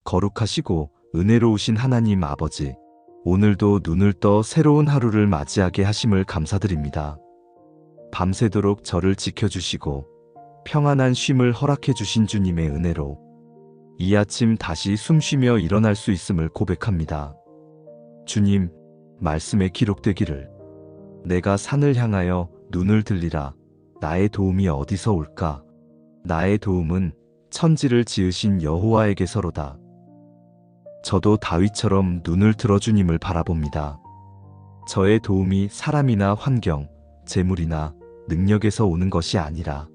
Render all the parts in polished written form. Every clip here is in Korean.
거룩하시고 은혜로우신 하나님 아버지, 오늘도 눈을 떠 새로운 하루를 맞이하게 하심을 감사드립니다. 밤새도록 저를 지켜주시고 평안한 쉼을 허락해 주신 주님의 은혜로 이 아침 다시 숨쉬며 일어날 수 있음을 고백합니다. 주님, 말씀에 기록되기를 내가 산을 향하여 눈을 들리라. 나의 도움이 어디서 올까? 나의 도움은 천지를 지으신 여호와에게서로다. 저도 다윗처럼 눈을 들어 주님을 바라봅니다. 저의 도움이 사람이나 환경, 재물이나 능력에서 오는 것이 아니라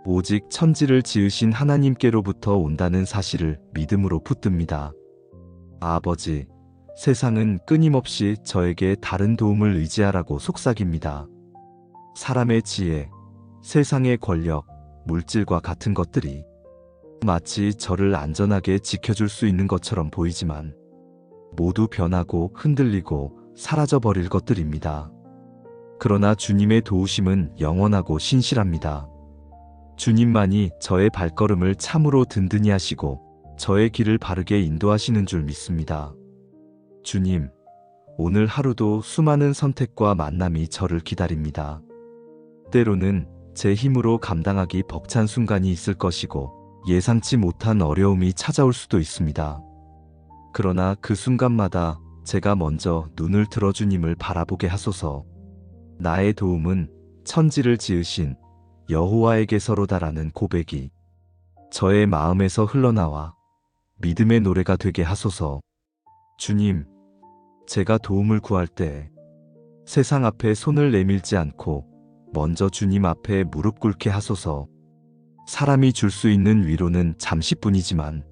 오직 천지를 지으신 하나님께로부터 온다는 사실을 믿음으로 붙듭니다. 아버지, 세상은 끊임없이 저에게 다른 도움을 의지하라고 속삭입니다. 사람의 지혜, 세상의 권력, 물질과 같은 것들이 마치 저를 안전하게 지켜줄 수 있는 것처럼 보이지만 모두 변하고 흔들리고 사라져버릴 것들입니다. 그러나 주님의 도우심은 영원하고 신실합니다. 주님만이 저의 발걸음을 참으로 든든히 하시고 저의 길을 바르게 인도하시는 줄 믿습니다. 주님, 오늘 하루도 수많은 선택과 만남이 저를 기다립니다. 때로는 제 힘으로 감당하기 벅찬 순간이 있을 것이고 예상치 못한 어려움이 찾아올 수도 있습니다. 그러나 그 순간마다 제가 먼저 눈을 들어 주님을 바라보게 하소서. 나의 도움은 천지를 지으신 여호와에게서로다라는 고백이 저의 마음에서 흘러나와 믿음의 노래가 되게 하소서. 주님, 제가 도움을 구할 때 세상 앞에 손을 내밀지 않고 먼저 주님 앞에 무릎 꿇게 하소서. 사람이 줄 수 있는 위로는 잠시뿐이지만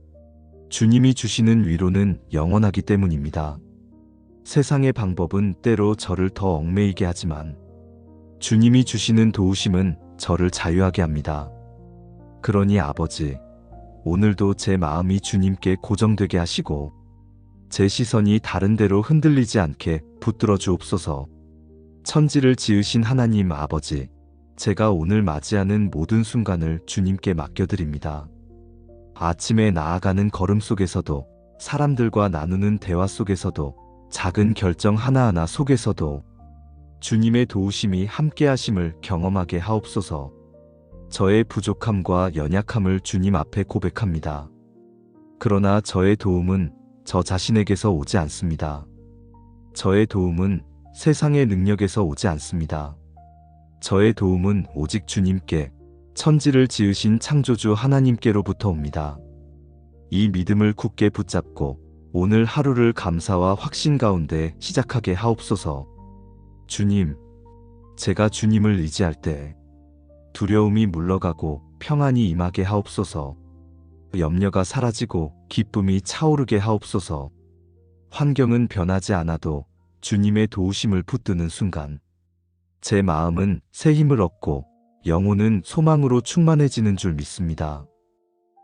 주님이 주시는 위로는 영원하기 때문입니다. 세상의 방법은 때로 저를 더 얽매이게 하지만 주님이 주시는 도우심은 저를 자유하게 합니다. 그러니 아버지, 오늘도 제 마음이 주님께 고정되게 하시고 제 시선이 다른 데로 흔들리지 않게 붙들어 주옵소서. 천지를 지으신 하나님 아버지, 제가 오늘 맞이하는 모든 순간을 주님께 맡겨드립니다. 아침에 나아가는 걸음 속에서도, 사람들과 나누는 대화 속에서도, 작은 결정 하나하나 속에서도 주님의 도우심이 함께하심을 경험하게 하옵소서. 저의 부족함과 연약함을 주님 앞에 고백합니다. 그러나 저의 도움은 저 자신에게서 오지 않습니다. 저의 도움은 세상의 능력에서 오지 않습니다. 저의 도움은 오직 주님께, 천지를 지으신 창조주 하나님께로부터 옵니다. 이 믿음을 굳게 붙잡고 오늘 하루를 감사와 확신 가운데 시작하게 하옵소서. 주님, 제가 주님을 의지할 때 두려움이 물러가고 평안이 임하게 하옵소서. 염려가 사라지고 기쁨이 차오르게 하옵소서. 환경은 변하지 않아도 주님의 도우심을 붙드는 순간 제 마음은 새 힘을 얻고 영혼은 소망으로 충만해지는 줄 믿습니다.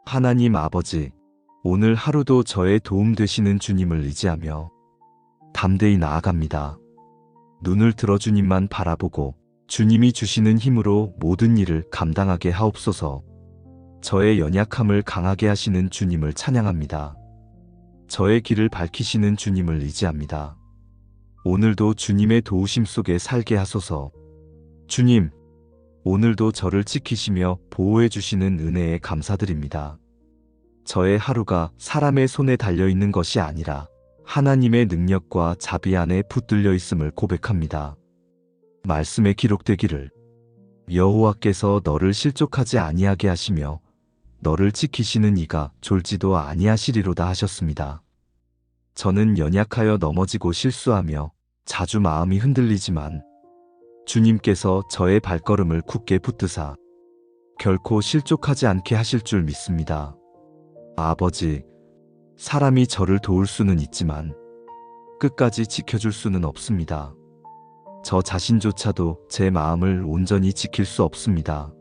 하나님 아버지, 오늘 하루도 저의 도움 되시는 주님을 의지하며 담대히 나아갑니다. 눈을 들어 주님만 바라보고 주님이 주시는 힘으로 모든 일을 감당하게 하옵소서. 저의 연약함을 강하게 하시는 주님을 찬양합니다. 저의 길을 밝히시는 주님을 의지합니다. 오늘도 주님의 도우심 속에 살게 하소서. 주님, 오늘도 저를 지키시며 보호해 주시는 은혜에 감사드립니다. 저의 하루가 사람의 손에 달려있는 것이 아니라 하나님의 능력과 자비 안에 붙들려 있음을 고백합니다. 말씀에 기록되기를 여호와께서 너를 실족하지 아니하게 하시며 너를 지키시는 이가 졸지도 아니하시리로다 하셨습니다. 저는 연약하여 넘어지고 실수하며 자주 마음이 흔들리지만 주님께서 저의 발걸음을 굳게 붙드사 결코 실족하지 않게 하실 줄 믿습니다. 아버지, 사람이 저를 도울 수는 있지만 끝까지 지켜줄 수는 없습니다. 저 자신조차도 제 마음을 온전히 지킬 수 없습니다.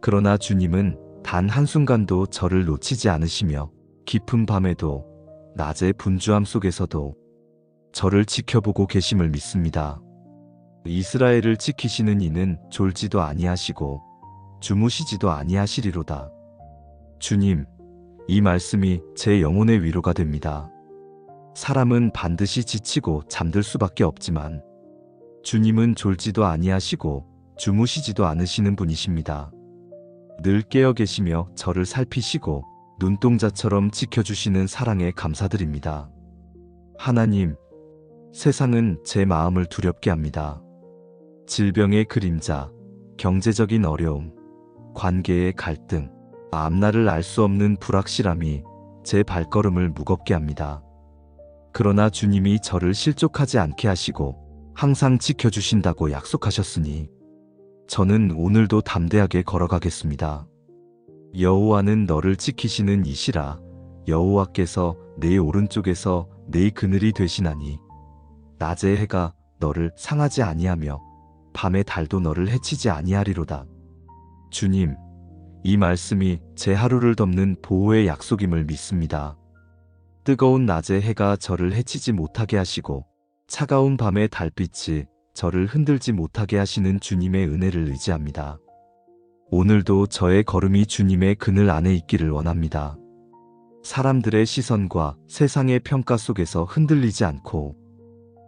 그러나 주님은 단 한순간도 저를 놓치지 않으시며 깊은 밤에도 낮의 분주함 속에서도 저를 지켜보고 계심을 믿습니다. 이스라엘을 지키시는 이는 졸지도 아니하시고 주무시지도 아니하시리로다. 주님, 이 말씀이 제 영혼의 위로가 됩니다. 사람은 반드시 지치고 잠들 수밖에 없지만 주님은 졸지도 아니하시고 주무시지도 않으시는 분이십니다. 늘 깨어 계시며 저를 살피시고 눈동자처럼 지켜주시는 사랑에 감사드립니다. 하나님, 세상은 제 마음을 두렵게 합니다. 질병의 그림자, 경제적인 어려움, 관계의 갈등, 앞날을 알 수 없는 불확실함이 제 발걸음을 무겁게 합니다. 그러나 주님이 저를 실족하지 않게 하시고 항상 지켜주신다고 약속하셨으니 저는 오늘도 담대하게 걸어가겠습니다. 여호와는 너를 지키시는 이시라. 여호와께서 내 오른쪽에서 내 그늘이 되시나니 낮의 해가 너를 상하지 아니하며 밤의 달도 너를 해치지 아니하리로다. 주님, 이 말씀이 제 하루를 덮는 보호의 약속임을 믿습니다. 뜨거운 낮의 해가 저를 해치지 못하게 하시고 차가운 밤의 달빛이 저를 흔들지 못하게 하시는 주님의 은혜를 의지합니다. 오늘도 저의 걸음이 주님의 그늘 안에 있기를 원합니다. 사람들의 시선과 세상의 평가 속에서 흔들리지 않고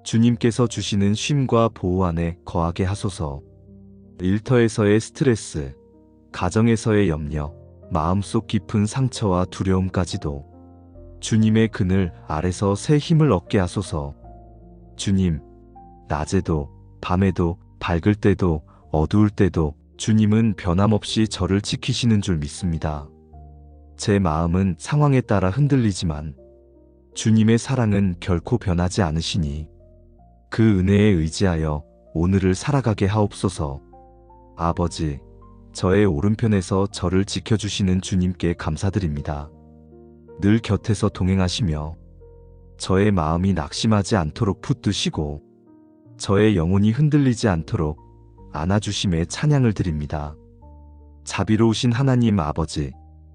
주님께서 주시는 쉼과 보호 안에 거하게 하소서. 일터에서의 스트레스, 가정에서의 염려, 마음속 깊은 상처와 두려움까지도 주님의 그늘 아래서 새 힘을 얻게 하소서. 주님, 낮에도 밤에도 밝을 때도 어두울 때도 주님은 변함없이 저를 지키시는 줄 믿습니다. 제 마음은 상황에 따라 흔들리지만 주님의 사랑은 결코 변하지 않으시니 그 은혜에 의지하여 오늘을 살아가게 하옵소서. 아버지, 저의 오른편에서 저를 지켜주시는 주님께 감사드립니다. 늘 곁에서 동행하시며 저의 마음이 낙심하지 않도록 붙드시고 저의 영혼이 흔들리지 않도록 안아주심에 찬양을 드립니다. 자비로우신 하나님 아버지,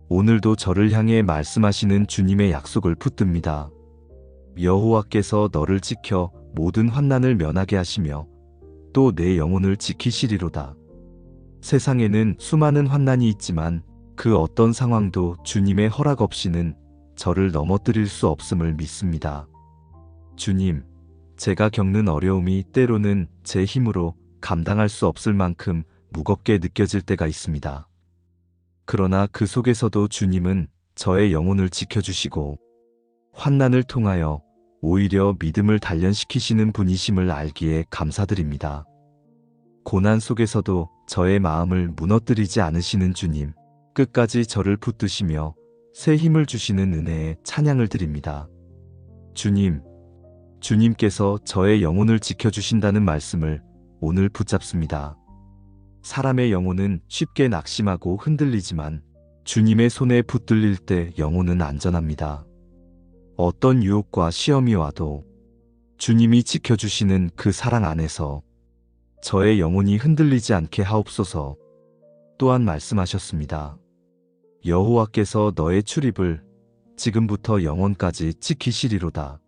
오늘도 저를 향해 말씀하시는 주님의 약속을 붙듭니다. 여호와께서 너를 지켜 모든 환난을 면하게 하시며 또 내 영혼을 지키시리로다. 세상에는 수많은 환난이 있지만 그 어떤 상황도 주님의 허락 없이는 저를 넘어뜨릴 수 없음을 믿습니다. 주님, 제가 겪는 어려움이 때로는 제 힘으로 감당할 수 없을 만큼 무겁게 느껴질 때가 있습니다. 그러나 그 속에서도 주님은 저의 영혼을 지켜주시고 환난을 통하여 오히려 믿음을 단련시키시는 분이심을 알기에 감사드립니다. 고난 속에서도 저의 마음을 무너뜨리지 않으시는 주님, 끝까지 저를 붙드시며 새 힘을 주시는 은혜에 찬양을 드립니다. 주님, 주님께서 저의 영혼을 지켜주신다는 말씀을 오늘 붙잡습니다. 사람의 영혼은 쉽게 낙심하고 흔들리지만 주님의 손에 붙들릴 때 영혼은 안전합니다. 어떤 유혹과 시험이 와도 주님이 지켜주시는 그 사랑 안에서 저의 영혼이 흔들리지 않게 하옵소서. 또한 말씀하셨습니다. 여호와께서 너의 출입을 지금부터 영원까지 지키시리로다.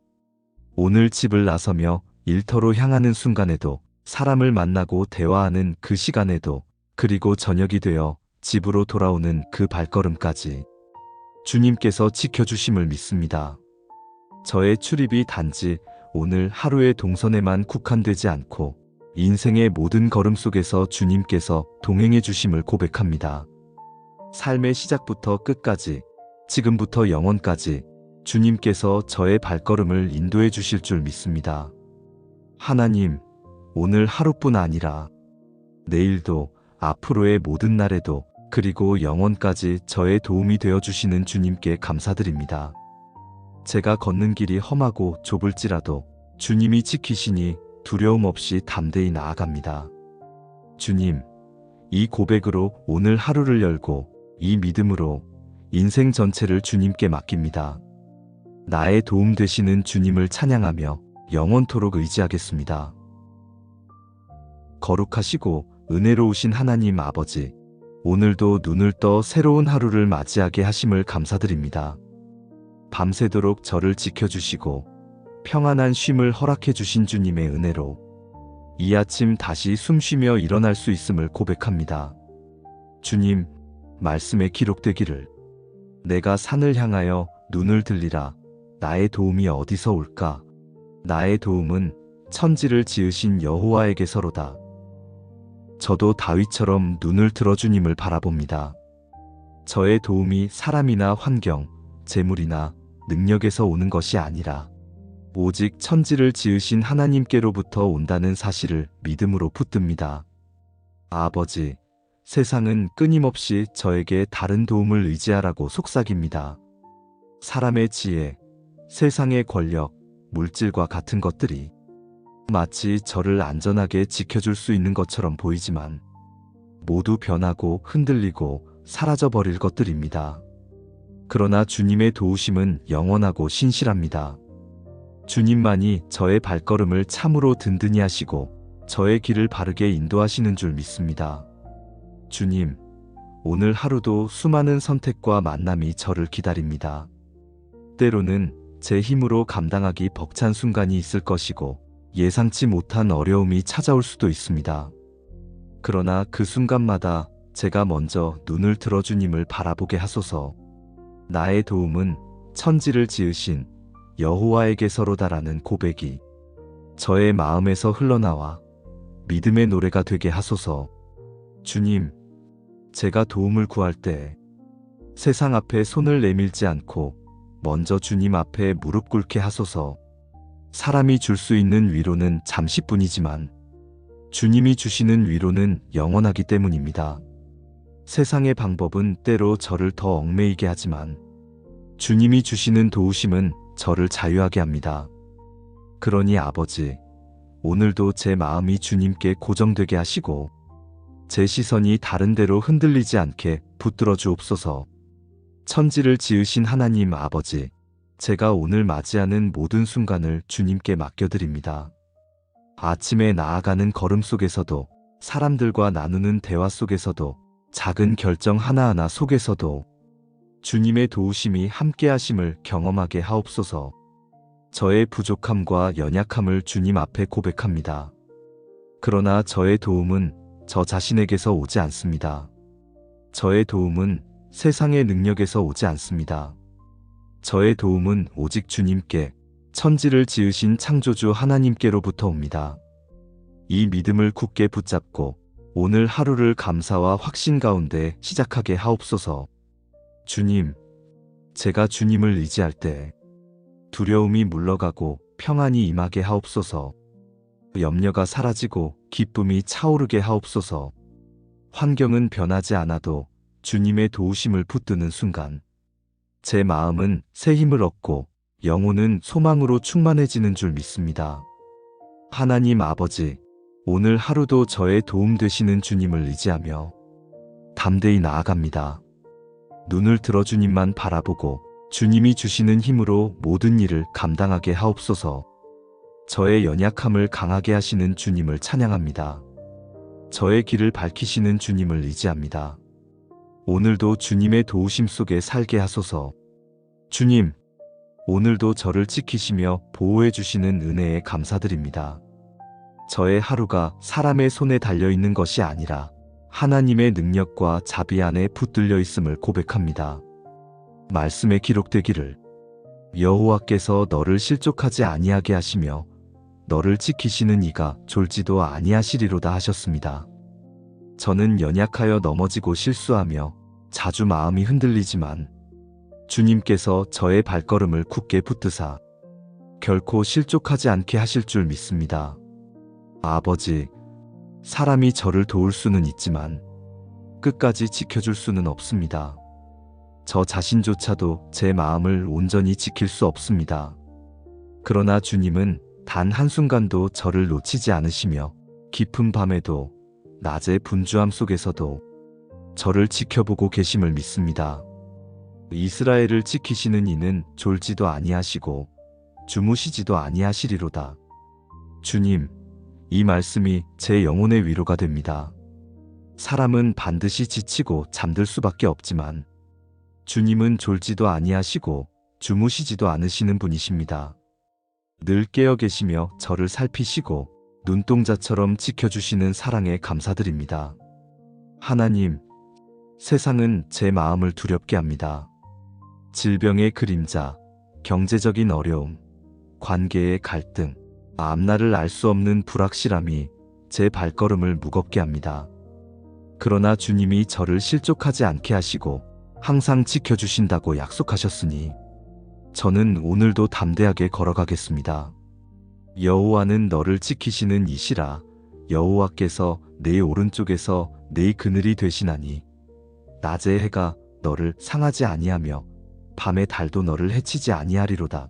오늘 집을 나서며 일터로 향하는 순간에도 사람을 만나고 대화하는 그 시간에도 그리고 저녁이 되어 집으로 돌아오는 그 발걸음까지 주님께서 지켜주심을 믿습니다. 저의 출입이 단지 오늘 하루의 동선에만 국한되지 않고 인생의 모든 걸음 속에서 주님께서 동행해 주심을 고백합니다. 삶의 시작부터 끝까지, 지금부터 영원까지 주님께서 저의 발걸음을 인도해 주실 줄 믿습니다. 하나님, 오늘 하루뿐 아니라 내일도 앞으로의 모든 날에도 그리고 영원까지 저의 도움이 되어 주시는 주님께 감사드립니다. 제가 걷는 길이 험하고 좁을지라도 주님이 지키시니 두려움 없이 담대히 나아갑니다. 주님, 이 고백으로 오늘 하루를 열고 이 믿음으로 인생 전체를 주님께 맡깁니다. 나의 도움 되시는 주님을 찬양하며 영원토록 의지하겠습니다. 거룩하시고 은혜로우신 하나님 아버지, 오늘도 눈을 떠 새로운 하루를 맞이하게 하심을 감사드립니다. 밤새도록 저를 지켜주시고 평안한 쉼을 허락해 주신 주님의 은혜로 이 아침 다시 숨쉬며 일어날 수 있음을 고백합니다. 주님, 말씀에 기록되기를 내가 산을 향하여 눈을 들리라. 나의 도움이 어디서 올까? 나의 도움은 천지를 지으신 여호와에게서로다. 저도 다윗처럼 눈을 들어 주님을 바라봅니다. 저의 도움이 사람이나 환경, 재물이나 능력에서 오는 것이 아니라 오직 천지를 지으신 하나님께로부터 온다는 사실을 믿음으로 붙듭니다. 아버지, 세상은 끊임없이 저에게 다른 도움을 의지하라고 속삭입니다. 사람의 지혜, 세상의 권력, 물질과 같은 것들이 마치 저를 안전하게 지켜줄 수 있는 것처럼 보이지만 모두 변하고 흔들리고 사라져버릴 것들입니다. 그러나 주님의 도우심은 영원하고 신실합니다. 주님만이 저의 발걸음을 참으로 든든히 하시고 저의 길을 바르게 인도하시는 줄 믿습니다. 주님, 오늘 하루도 수많은 선택과 만남이 저를 기다립니다. 때로는 제 힘으로 감당하기 벅찬 순간이 있을 것이고 예상치 못한 어려움이 찾아올 수도 있습니다. 그러나 그 순간마다 제가 먼저 눈을 들어 주님을 바라보게 하소서. 나의 도움은 천지를 지으신 여호와에게서로다라는 고백이 저의 마음에서 흘러나와 믿음의 노래가 되게 하소서. 주님, 제가 도움을 구할 때 세상 앞에 손을 내밀지 않고 먼저 주님 앞에 무릎 꿇게 하소서. 사람이 줄 수 있는 위로는 잠시뿐이지만 주님이 주시는 위로는 영원하기 때문입니다. 세상의 방법은 때로 저를 더 얽매이게 하지만 주님이 주시는 도우심은 저를 자유하게 합니다. 그러니 아버지, 오늘도 제 마음이 주님께 고정되게 하시고 제 시선이 다른 데로 흔들리지 않게 붙들어 주옵소서. 천지를 지으신 하나님 아버지, 제가 오늘 맞이하는 모든 순간을 주님께 맡겨드립니다. 아침에 나아가는 걸음 속에서도, 사람들과 나누는 대화 속에서도, 작은 결정 하나하나 속에서도 주님의 도우심이 함께하심을 경험하게 하옵소서. 저의 부족함과 연약함을 주님 앞에 고백합니다. 그러나 저의 도움은 저 자신에게서 오지 않습니다. 저의 도움은 세상의 능력에서 오지 않습니다. 저의 도움은 오직 주님께, 천지를 지으신 창조주 하나님께로부터 옵니다. 이 믿음을 굳게 붙잡고 오늘 하루를 감사와 확신 가운데 시작하게 하옵소서. 주님, 제가 주님을 의지할 때 두려움이 물러가고 평안이 임하게 하옵소서. 염려가 사라지고 기쁨이 차오르게 하옵소서. 환경은 변하지 않아도 주님의 도우심을 붙드는 순간 제 마음은 새 힘을 얻고 영혼은 소망으로 충만해지는 줄 믿습니다. 하나님 아버지, 오늘 하루도 저의 도움 되시는 주님을 의지하며 담대히 나아갑니다. 눈을 들어 주님만 바라보고 주님이 주시는 힘으로 모든 일을 감당하게 하옵소서. 저의 연약함을 강하게 하시는 주님을 찬양합니다. 저의 길을 밝히시는 주님을 의지합니다. 오늘도 주님의 도우심 속에 살게 하소서. 주님, 오늘도 저를 지키시며 보호해 주시는 은혜에 감사드립니다. 저의 하루가 사람의 손에 달려있는 것이 아니라 하나님의 능력과 자비 안에 붙들려 있음을 고백합니다. 말씀에 기록되기를 여호와께서 너를 실족하지 아니하게 하시며 너를 지키시는 이가 졸지도 아니하시리로다 하셨습니다. 저는 연약하여 넘어지고 실수하며 자주 마음이 흔들리지만 주님께서 저의 발걸음을 굳게 붙드사 결코 실족하지 않게 하실 줄 믿습니다. 아버지, 사람이 저를 도울 수는 있지만 끝까지 지켜줄 수는 없습니다. 저 자신조차도 제 마음을 온전히 지킬 수 없습니다. 그러나 주님은 단 한순간도 저를 놓치지 않으시며 깊은 밤에도 낮의 분주함 속에서도 저를 지켜보고 계심을 믿습니다. 이스라엘을 지키시는 이는 졸지도 아니하시고 주무시지도 아니하시리로다. 주님, 이 말씀이 제 영혼의 위로가 됩니다. 사람은 반드시 지치고 잠들 수밖에 없지만 주님은 졸지도 아니하시고 주무시지도 않으시는 분이십니다. 늘 깨어 계시며 저를 살피시고 눈동자처럼 지켜주시는 사랑에 감사드립니다. 하나님, 세상은 제 마음을 두렵게 합니다. 질병의 그림자, 경제적인 어려움, 관계의 갈등, 앞날을 알 수 없는 불확실함이 제 발걸음을 무겁게 합니다. 그러나 주님이 저를 실족하지 않게 하시고 항상 지켜주신다고 약속하셨으니 저는 오늘도 담대하게 걸어가겠습니다. 여호와는 너를 지키시는 이시라. 여호와께서 내 오른쪽에서 내 그늘이 되시나니 낮의 해가 너를 상하지 아니하며 밤의 달도 너를 해치지 아니하리로다.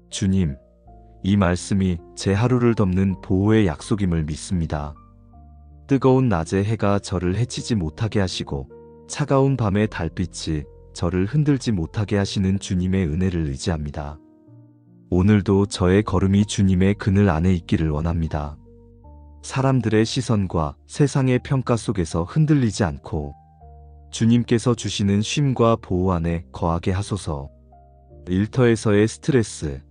주님, 이 말씀이 제 하루를 덮는 보호의 약속임을 믿습니다. 뜨거운 낮의 해가 저를 해치지 못하게 하시고 차가운 밤의 달빛이 저를 흔들지 못하게 하시는 주님의 은혜를 의지합니다. 오늘도 저의 걸음이 주님의 그늘 안에 있기를 원합니다. 사람들의 시선과 세상의 평가 속에서 흔들리지 않고 주님께서 주시는 쉼과 보호 안에 거하게 하소서. 일터에서의 스트레스,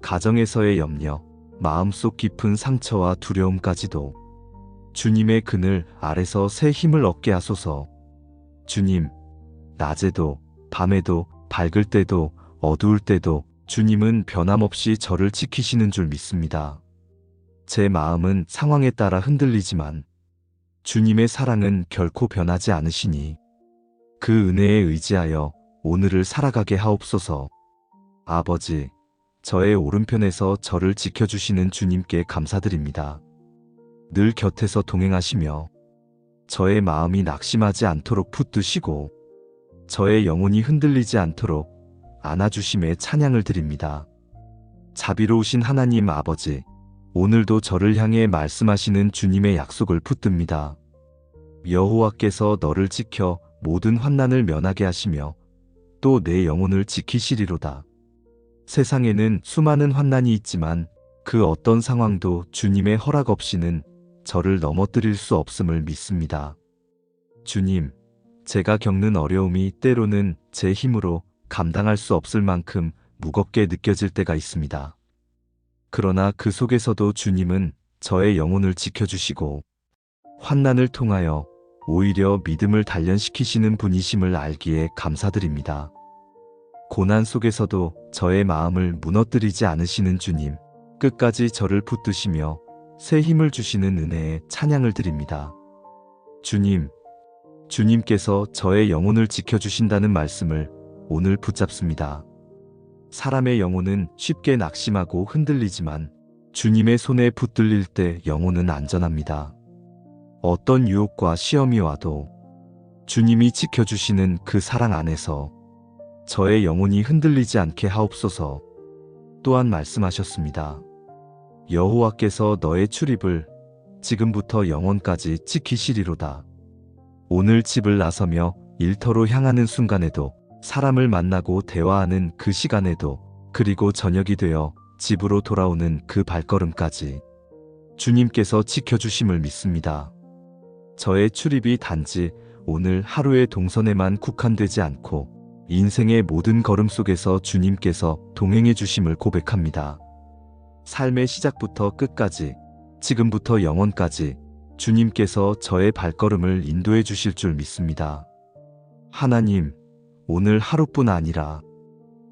가정에서의 염려, 마음속 깊은 상처와 두려움까지도 주님의 그늘 아래서 새 힘을 얻게 하소서. 주님, 낮에도 밤에도 밝을 때도 어두울 때도 주님은 변함없이 저를 지키시는 줄 믿습니다. 제 마음은 상황에 따라 흔들리지만 주님의 사랑은 결코 변하지 않으시니 그 은혜에 의지하여 오늘을 살아가게 하옵소서. 아버지, 저의 오른편에서 저를 지켜주시는 주님께 감사드립니다. 늘 곁에서 동행하시며 저의 마음이 낙심하지 않도록 붙드시고 저의 영혼이 흔들리지 않도록 안아주심에 찬양을 드립니다. 자비로우신 하나님 아버지, 오늘도 저를 향해 말씀하시는 주님의 약속을 붙듭니다. 여호와께서 너를 지켜 모든 환난을 면하게 하시며 또 내 영혼을 지키시리로다. 세상에는 수많은 환난이 있지만 그 어떤 상황도 주님의 허락 없이는 저를 넘어뜨릴 수 없음을 믿습니다. 주님, 제가 겪는 어려움이 때로는 제 힘으로 감당할 수 없을 만큼 무겁게 느껴질 때가 있습니다. 그러나 그 속에서도 주님은 저의 영혼을 지켜주시고 환난을 통하여 오히려 믿음을 단련시키시는 분이심을 알기에 감사드립니다. 고난 속에서도 저의 마음을 무너뜨리지 않으시는 주님, 끝까지 저를 붙드시며 새 힘을 주시는 은혜에 찬양을 드립니다. 주님, 주님께서 저의 영혼을 지켜주신다는 말씀을 오늘 붙잡습니다. 사람의 영혼은 쉽게 낙심하고 흔들리지만 주님의 손에 붙들릴 때 영혼은 안전합니다. 어떤 유혹과 시험이 와도 주님이 지켜주시는 그 사랑 안에서 저의 영혼이 흔들리지 않게 하옵소서. 또한 말씀하셨습니다. 여호와께서 너의 출입을 지금부터 영원까지 지키시리로다. 오늘 집을 나서며 일터로 향하는 순간에도 사람을 만나고 대화하는 그 시간에도 그리고 저녁이 되어 집으로 돌아오는 그 발걸음까지 주님께서 지켜주심을 믿습니다. 저의 출입이 단지 오늘 하루의 동선에만 국한되지 않고 인생의 모든 걸음 속에서 주님께서 동행해 주심을 고백합니다. 삶의 시작부터 끝까지, 지금부터 영원까지 주님께서 저의 발걸음을 인도해 주실 줄 믿습니다. 하나님, 오늘 하루뿐 아니라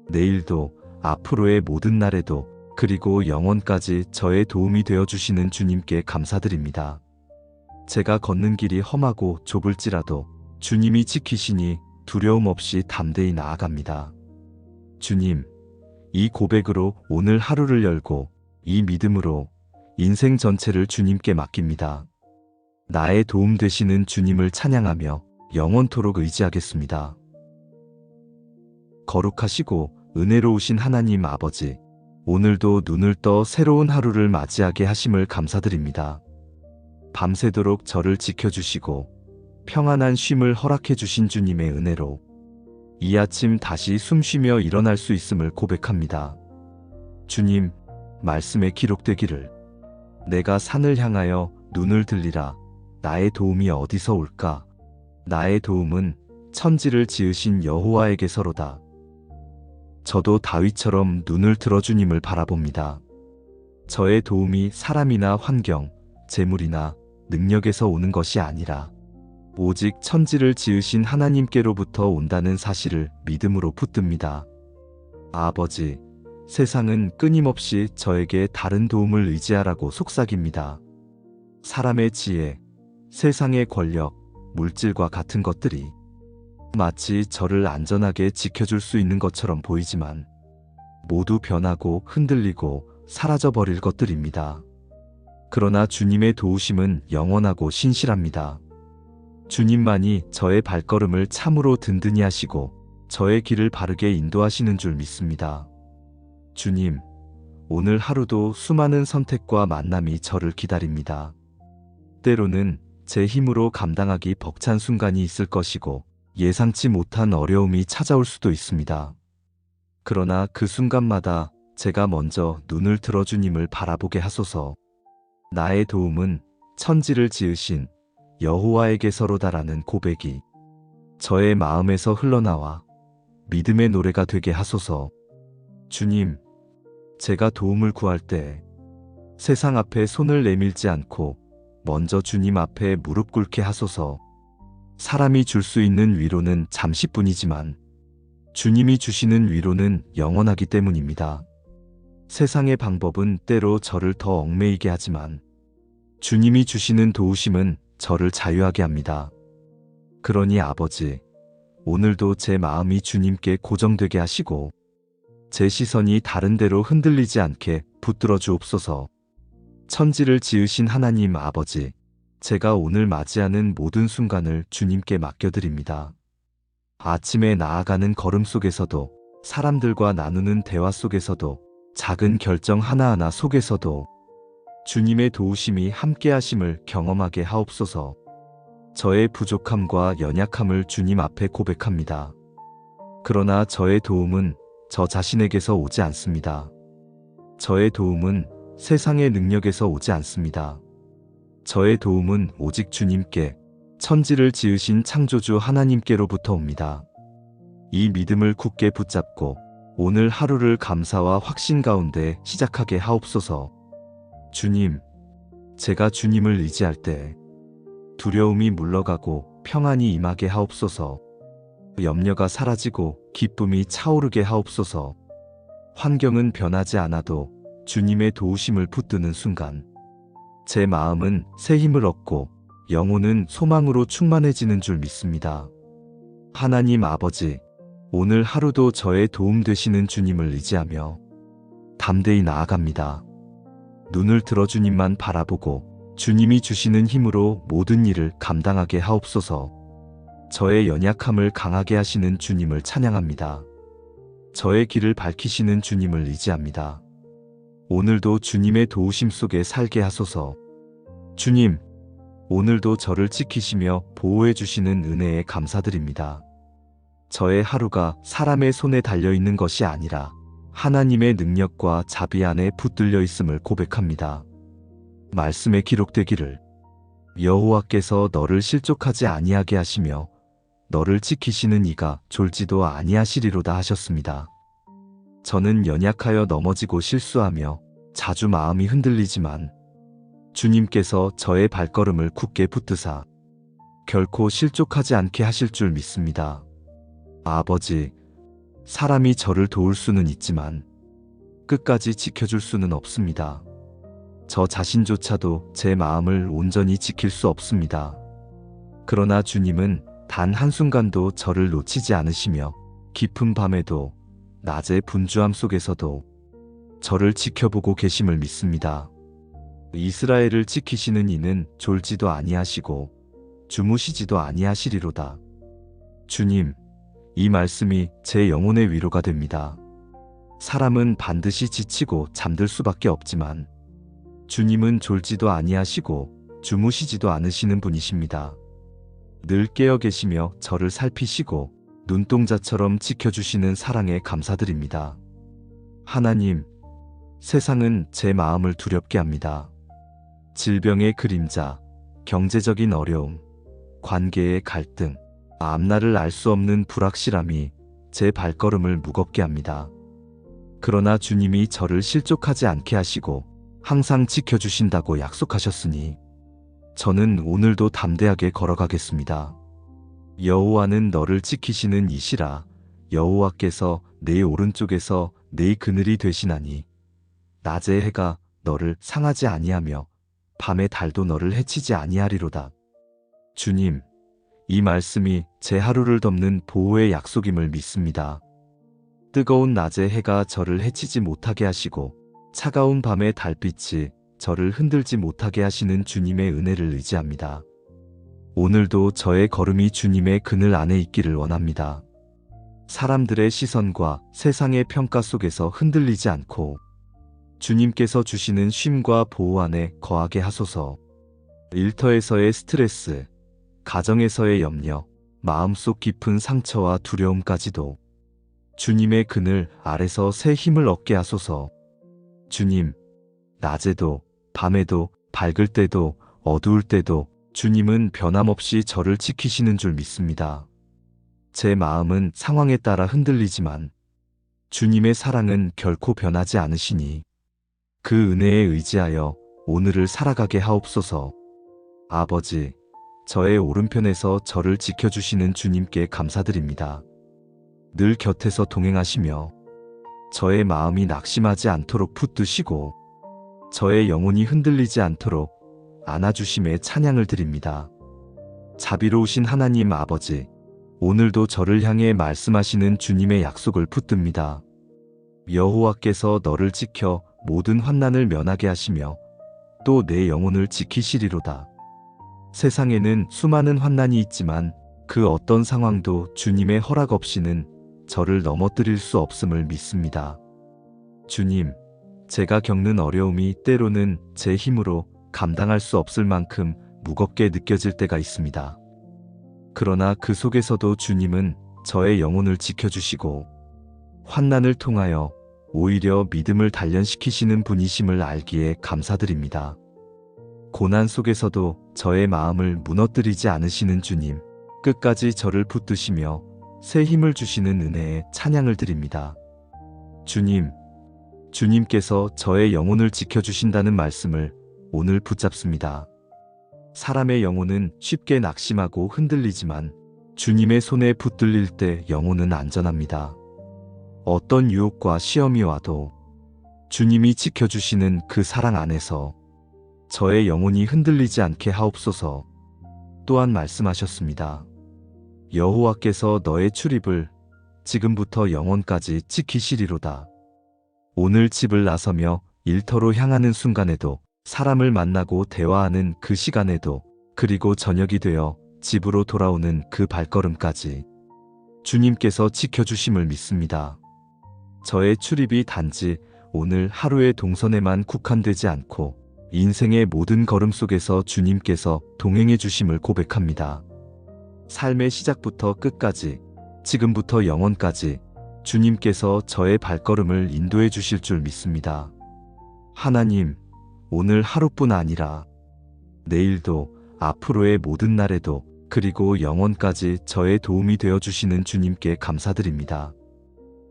내일도 앞으로의 모든 날에도 그리고 영원까지 저의 도움이 되어 주시는 주님께 감사드립니다. 제가 걷는 길이 험하고 좁을지라도 주님이 지키시니 두려움 없이 담대히 나아갑니다. 주님, 이 고백으로 오늘 하루를 열고 이 믿음으로 인생 전체를 주님께 맡깁니다. 나의 도움 되시는 주님을 찬양하며 영원토록 의지하겠습니다. 거룩하시고 은혜로우신 하나님 아버지, 오늘도 눈을 떠 새로운 하루를 맞이하게 하심을 감사드립니다. 밤새도록 저를 지켜주시고 평안한 쉼을 허락해 주신 주님의 은혜로 이 아침 다시 숨쉬며 일어날 수 있음을 고백합니다. 주님, 말씀에 기록되기를 내가 산을 향하여 눈을 들리라. 나의 도움이 어디서 올까? 나의 도움은 천지를 지으신 여호와에게서로다. 저도 다윗처럼 눈을 들어 주님을 바라봅니다. 저의 도움이 사람이나 환경, 재물이나 능력에서 오는 것이 아니라 오직 천지를 지으신 하나님께로부터 온다는 사실을 믿음으로 붙듭니다. 아버지, 세상은 끊임없이 저에게 다른 도움을 의지하라고 속삭입니다. 사람의 지혜, 세상의 권력, 물질과 같은 것들이 마치 저를 안전하게 지켜줄 수 있는 것처럼 보이지만 모두 변하고 흔들리고 사라져버릴 것들입니다. 그러나 주님의 도우심은 영원하고 신실합니다. 주님만이 저의 발걸음을 참으로 든든히 하시고 저의 길을 바르게 인도하시는 줄 믿습니다. 주님, 오늘 하루도 수많은 선택과 만남이 저를 기다립니다. 때로는 제 힘으로 감당하기 벅찬 순간이 있을 것이고 예상치 못한 어려움이 찾아올 수도 있습니다. 그러나 그 순간마다 제가 먼저 눈을 들어 주님을 바라보게 하소서. 나의 도움은 천지를 지으신 여호와에게서로다라는 고백이 저의 마음에서 흘러나와 믿음의 노래가 되게 하소서. 주님, 제가 도움을 구할 때 세상 앞에 손을 내밀지 않고 먼저 주님 앞에 무릎 꿇게 하소서. 사람이 줄 수 있는 위로는 잠시뿐이지만 주님이 주시는 위로는 영원하기 때문입니다. 세상의 방법은 때로 저를 더 얽매이게 하지만 주님이 주시는 도우심은 저를 자유하게 합니다. 그러니 아버지, 오늘도 제 마음이 주님께 고정되게 하시고 제 시선이 다른 데로 흔들리지 않게 붙들어 주옵소서. 천지를 지으신 하나님 아버지, 제가 오늘 맞이하는 모든 순간을 주님께 맡겨드립니다. 아침에 나아가는 걸음 속에서도, 사람들과 나누는 대화 속에서도, 작은 결정 하나하나 속에서도 주님의 도우심이 함께하심을 경험하게 하옵소서. 저의 부족함과 연약함을 주님 앞에 고백합니다. 그러나 저의 도움은 저 자신에게서 오지 않습니다. 저의 도움은 세상의 능력에서 오지 않습니다. 저의 도움은 오직 주님께, 천지를 지으신 창조주 하나님께로부터 옵니다. 이 믿음을 굳게 붙잡고 오늘 하루를 감사와 확신 가운데 시작하게 하옵소서. 주님, 제가 주님을 의지할 때 두려움이 물러가고 평안이 임하게 하옵소서. 염려가 사라지고 기쁨이 차오르게 하옵소서. 환경은 변하지 않아도 주님의 도우심을 붙드는 순간 제 마음은 새 힘을 얻고 영혼은 소망으로 충만해지는 줄 믿습니다. 하나님 아버지, 오늘 하루도 저의 도움 되시는 주님을 의지하며 담대히 나아갑니다. 눈을 들어 주님만 바라보고 주님이 주시는 힘으로 모든 일을 감당하게 하옵소서. 저의 연약함을 강하게 하시는 주님을 찬양합니다. 저의 길을 밝히시는 주님을 의지합니다. 오늘도 주님의 도우심 속에 살게 하소서. 주님, 오늘도 저를 지키시며 보호해 주시는 은혜에 감사드립니다. 저의 하루가 사람의 손에 달려있는 것이 아니라 하나님의 능력과 자비 안에 붙들려 있음을 고백합니다. 말씀에 기록되기를 여호와께서 너를 실족하지 아니하게 하시며 너를 지키시는 이가 졸지도 아니하시리로다 하셨습니다. 저는 연약하여 넘어지고 실수하며 자주 마음이 흔들리지만 주님께서 저의 발걸음을 굳게 붙드사 결코 실족하지 않게 하실 줄 믿습니다. 아버지, 사람이 저를 도울 수는 있지만 끝까지 지켜줄 수는 없습니다. 저 자신조차도 제 마음을 온전히 지킬 수 없습니다. 그러나 주님은 단 한순간도 저를 놓치지 않으시며 깊은 밤에도 낮의 분주함 속에서도 저를 지켜보고 계심을 믿습니다. 이스라엘을 지키시는 이는 졸지도 아니하시고 주무시지도 아니하시리로다. 주님, 이 말씀이 제 영혼의 위로가 됩니다. 사람은 반드시 지치고 잠들 수밖에 없지만 주님은 졸지도 아니하시고 주무시지도 않으시는 분이십니다. 늘 깨어 계시며 저를 살피시고 눈동자처럼 지켜주시는 사랑에 감사드립니다. 하나님, 세상은 제 마음을 두렵게 합니다. 질병의 그림자, 경제적인 어려움, 관계의 갈등, 앞날을 알 수 없는 불확실함이 제 발걸음을 무겁게 합니다. 그러나 주님이 저를 실족하지 않게 하시고 항상 지켜주신다고 약속하셨으니 저는 오늘도 담대하게 걸어가겠습니다. 여호와는 너를 지키시는 이시라. 여호와께서 내 오른쪽에서 내 그늘이 되시나니 낮의 해가 너를 상하지 아니하며 밤의 달도 너를 해치지 아니하리로다. 주님, 이 말씀이 제 하루를 덮는 보호의 약속임을 믿습니다. 뜨거운 낮의 해가 저를 해치지 못하게 하시고 차가운 밤의 달빛이 저를 흔들지 못하게 하시는 주님의 은혜를 의지합니다. 오늘도 저의 걸음이 주님의 그늘 안에 있기를 원합니다. 사람들의 시선과 세상의 평가 속에서 흔들리지 않고 주님께서 주시는 쉼과 보호 안에 거하게 하소서. 일터에서의 스트레스, 가정에서의 염려, 마음속 깊은 상처와 두려움까지도 주님의 그늘 아래서 새 힘을 얻게 하소서. 주님, 낮에도 밤에도 밝을 때도 어두울 때도 주님은 변함없이 저를 지키시는 줄 믿습니다. 제 마음은 상황에 따라 흔들리지만 주님의 사랑은 결코 변하지 않으시니 그 은혜에 의지하여 오늘을 살아가게 하옵소서. 아버지, 저의 오른편에서 저를 지켜주시는 주님께 감사드립니다. 늘 곁에서 동행하시며 저의 마음이 낙심하지 않도록 붙드시고 저의 영혼이 흔들리지 않도록 안아주심에 찬양을 드립니다. 자비로우신 하나님 아버지, 오늘도 저를 향해 말씀하시는 주님의 약속을 붙듭니다. 여호와께서 너를 지켜 모든 환난을 면하게 하시며 또 내 영혼을 지키시리로다. 세상에는 수많은 환난이 있지만 그 어떤 상황도 주님의 허락 없이는 저를 넘어뜨릴 수 없음을 믿습니다. 주님, 제가 겪는 어려움이 때로는 제 힘으로 감당할 수 없을 만큼 무겁게 느껴질 때가 있습니다. 그러나 그 속에서도 주님은 저의 영혼을 지켜주시고 환난을 통하여 오히려 믿음을 단련시키시는 분이심을 알기에 감사드립니다. 고난 속에서도 저의 마음을 무너뜨리지 않으시는 주님, 끝까지 저를 붙드시며 새 힘을 주시는 은혜에 찬양을 드립니다. 주님, 주님께서 저의 영혼을 지켜주신다는 말씀을 오늘 붙잡습니다. 사람의 영혼은 쉽게 낙심하고 흔들리지만 주님의 손에 붙들릴 때 영혼은 안전합니다. 어떤 유혹과 시험이 와도 주님이 지켜주시는 그 사랑 안에서 저의 영혼이 흔들리지 않게 하옵소서. 또한 말씀하셨습니다. 여호와께서 너의 출입을 지금부터 영원까지 지키시리로다. 오늘 집을 나서며 일터로 향하는 순간에도 사람을 만나고 대화하는 그 시간에도 그리고 저녁이 되어 집으로 돌아오는 그 발걸음까지 주님께서 지켜주심을 믿습니다. 저의 출입이 단지 오늘 하루의 동선에만 국한되지 않고 인생의 모든 걸음 속에서 주님께서 동행해 주심을 고백합니다. 삶의 시작부터 끝까지, 지금부터 영원까지 주님께서 저의 발걸음을 인도해 주실 줄 믿습니다. 하나님, 오늘 하루뿐 아니라 내일도 앞으로의 모든 날에도 그리고 영원까지 저의 도움이 되어 주시는 주님께 감사드립니다.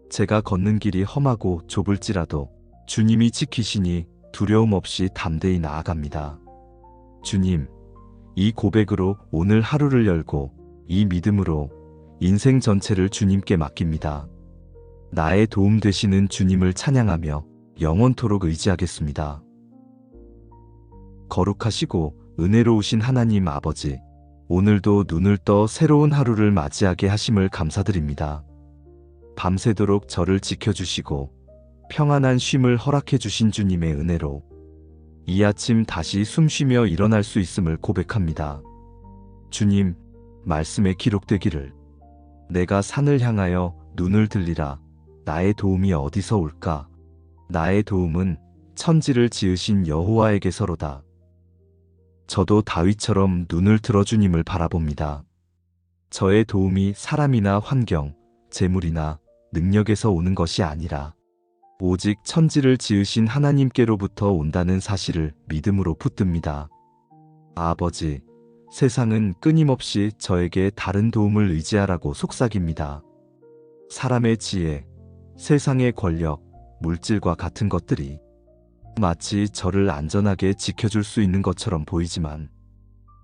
제가 걷는 길이 험하고 좁을지라도 주님이 지키시니 두려움 없이 담대히 나아갑니다. 주님, 이 고백으로 오늘 하루를 열고 이 믿음으로 인생 전체를 주님께 맡깁니다. 나의 도움 되시는 주님을 찬양하며 영원토록 의지하겠습니다. 거룩하시고 은혜로우신 하나님 아버지, 오늘도 눈을 떠 새로운 하루를 맞이하게 하심을 감사드립니다. 밤새도록 저를 지켜주시고 평안한 쉼을 허락해 주신 주님의 은혜로 이 아침 다시 숨쉬며 일어날 수 있음을 고백합니다. 주님, 말씀에 기록되기를 내가 산을 향하여 눈을 들리라. 나의 도움이 어디서 올까? 나의 도움은 천지를 지으신 여호와에게서로다. 저도 다윗처럼 눈을 들어 주님을 바라봅니다. 저의 도움이 사람이나 환경, 재물이나 능력에서 오는 것이 아니라 오직 천지를 지으신 하나님께로부터 온다는 사실을 믿음으로 붙듭니다. 아버지, 세상은 끊임없이 저에게 다른 도움을 의지하라고 속삭입니다. 사람의 지혜, 세상의 권력, 물질과 같은 것들이 마치 저를 안전하게 지켜줄 수 있는 것처럼 보이지만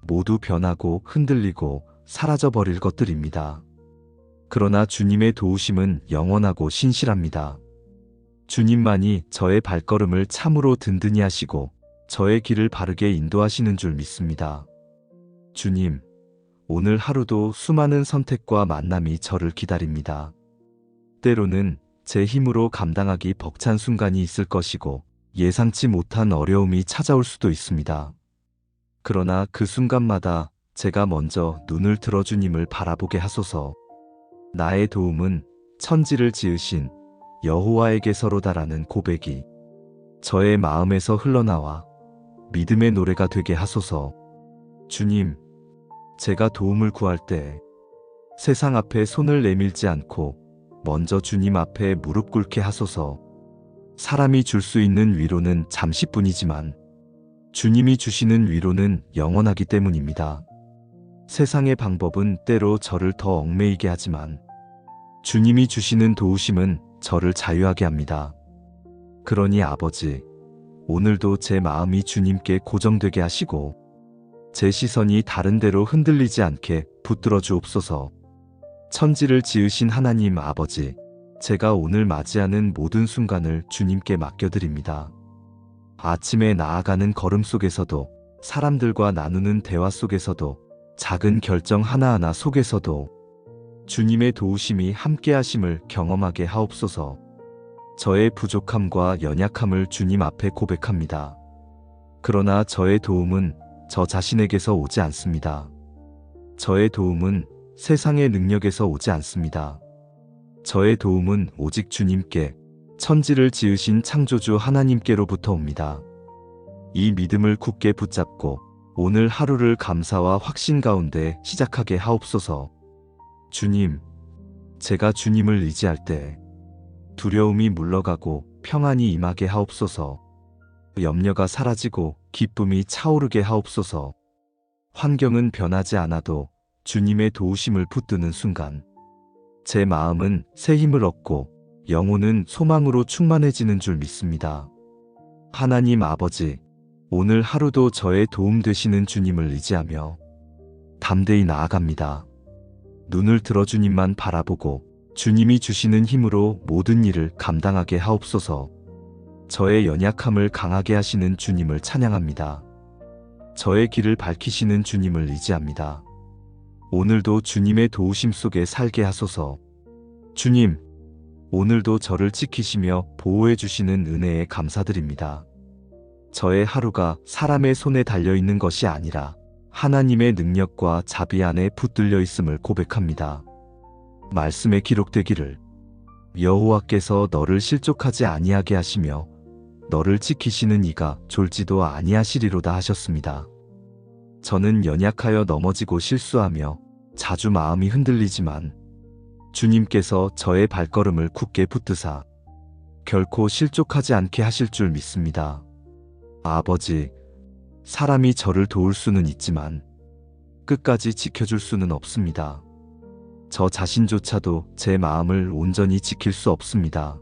모두 변하고 흔들리고 사라져버릴 것들입니다. 그러나 주님의 도우심은 영원하고 신실합니다. 주님만이 저의 발걸음을 참으로 든든히 하시고 저의 길을 바르게 인도하시는 줄 믿습니다. 주님, 오늘 하루도 수많은 선택과 만남이 저를 기다립니다. 때로는 제 힘으로 감당하기 벅찬 순간이 있을 것이고 예상치 못한 어려움이 찾아올 수도 있습니다. 그러나 그 순간마다 제가 먼저 눈을 들어 주님을 바라보게 하소서. 나의 도움은 천지를 지으신 여호와에게서로다라는 고백이 저의 마음에서 흘러나와 믿음의 노래가 되게 하소서. 주님, 제가 도움을 구할 때 세상 앞에 손을 내밀지 않고 먼저 주님 앞에 무릎 꿇게 하소서. 사람이 줄 수 있는 위로는 잠시뿐이지만 주님이 주시는 위로는 영원하기 때문입니다. 세상의 방법은 때로 저를 더 얽매이게 하지만 주님이 주시는 도우심은 저를 자유하게 합니다. 그러니 아버지, 오늘도 제 마음이 주님께 고정되게 하시고 제 시선이 다른 데로 흔들리지 않게 붙들어 주옵소서. 천지를 지으신 하나님 아버지, 제가 오늘 맞이하는 모든 순간을 주님께 맡겨드립니다. 아침에 나아가는 걸음 속에서도, 사람들과 나누는 대화 속에서도, 작은 결정 하나하나 속에서도 주님의 도우심이 함께하심을 경험하게 하옵소서. 저의 부족함과 연약함을 주님 앞에 고백합니다. 그러나 저의 도움은 저 자신에게서 오지 않습니다. 저의 도움은 세상의 능력에서 오지 않습니다. 저의 도움은 오직 주님께, 천지를 지으신 창조주 하나님께로부터 옵니다. 이 믿음을 굳게 붙잡고 오늘 하루를 감사와 확신 가운데 시작하게 하옵소서. 주님, 제가 주님을 의지할 때 두려움이 물러가고 평안이 임하게 하옵소서. 염려가 사라지고 기쁨이 차오르게 하옵소서. 환경은 변하지 않아도 주님의 도우심을 붙드는 순간 제 마음은 새 힘을 얻고 영혼은 소망으로 충만해지는 줄 믿습니다. 하나님 아버지, 오늘 하루도 저의 도움 되시는 주님을 의지하며 담대히 나아갑니다. 눈을 들어 주님만 바라보고 주님이 주시는 힘으로 모든 일을 감당하게 하옵소서. 저의 연약함을 강하게 하시는 주님을 찬양합니다. 저의 길을 밝히시는 주님을 의지합니다. 오늘도 주님의 도우심 속에 살게 하소서. 주님, 오늘도 저를 지키시며 보호해 주시는 은혜에 감사드립니다. 저의 하루가 사람의 손에 달려있는 것이 아니라 하나님의 능력과 자비 안에 붙들려 있음을 고백합니다. 말씀에 기록되기를 여호와께서 너를 실족하지 아니하게 하시며 너를 지키시는 이가 졸지도 아니하시리로다 하셨습니다. 저는 연약하여 넘어지고 실수하며 자주 마음이 흔들리지만 주님께서 저의 발걸음을 굳게 붙드사 결코 실족하지 않게 하실 줄 믿습니다. 아버지, 사람이 저를 도울 수는 있지만 끝까지 지켜줄 수는 없습니다. 저 자신조차도 제 마음을 온전히 지킬 수 없습니다.